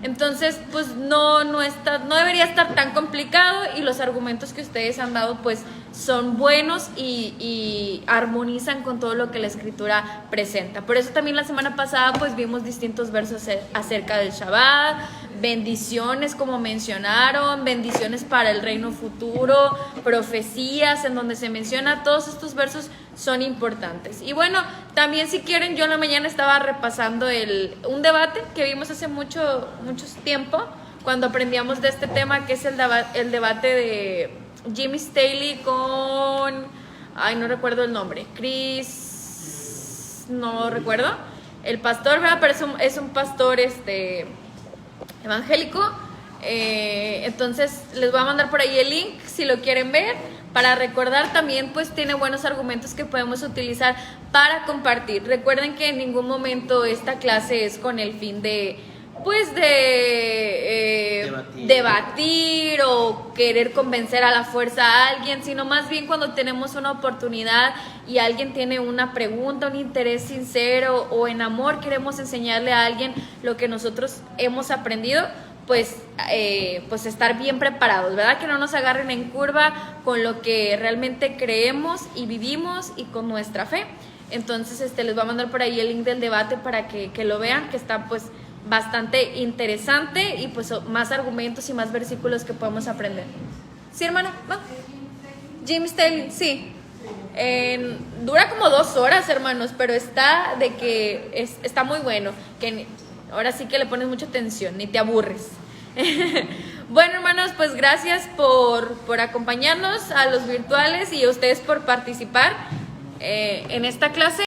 Entonces pues no debería estar tan complicado, y los argumentos que ustedes han dado pues son buenos y armonizan con todo lo que la escritura presenta. Por eso también la semana pasada pues vimos distintos versos acerca del Shabbat, bendiciones como mencionaron, bendiciones para el reino futuro, profecías en donde se menciona, todos estos versos son importantes. Y bueno, también si quieren, yo en la mañana estaba repasando un debate que vimos hace mucho tiempo, cuando aprendíamos de este tema, que es el debate de Jimmy Staley con, no recuerdo el nombre, Chris, no recuerdo, el pastor, ¿verdad? Pero es un pastor evangélico. Entonces les voy a mandar por ahí el link si lo quieren ver, para recordar. También pues tiene buenos argumentos que podemos utilizar para compartir. Recuerden que en ningún momento esta clase es con el fin de debatir o querer convencer a la fuerza a alguien, sino más bien cuando tenemos una oportunidad y alguien tiene una pregunta, un interés sincero o en amor, queremos enseñarle a alguien lo que nosotros hemos aprendido, pues estar bien preparados, ¿verdad? Que no nos agarren en curva con lo que realmente creemos y vivimos y con nuestra fe. Entonces les voy a mandar por ahí el link del debate para que lo vean, que está pues bastante interesante, y pues más argumentos y más versículos que podemos aprender. ¿Sí, hermana? ¿No? Jim Staley, sí. Dura como 2 horas, hermanos, pero está está muy bueno, que ahora sí que le pones mucha atención, ni te aburres. Bueno, hermanos, pues gracias por acompañarnos, a los virtuales y a ustedes por participar en esta clase.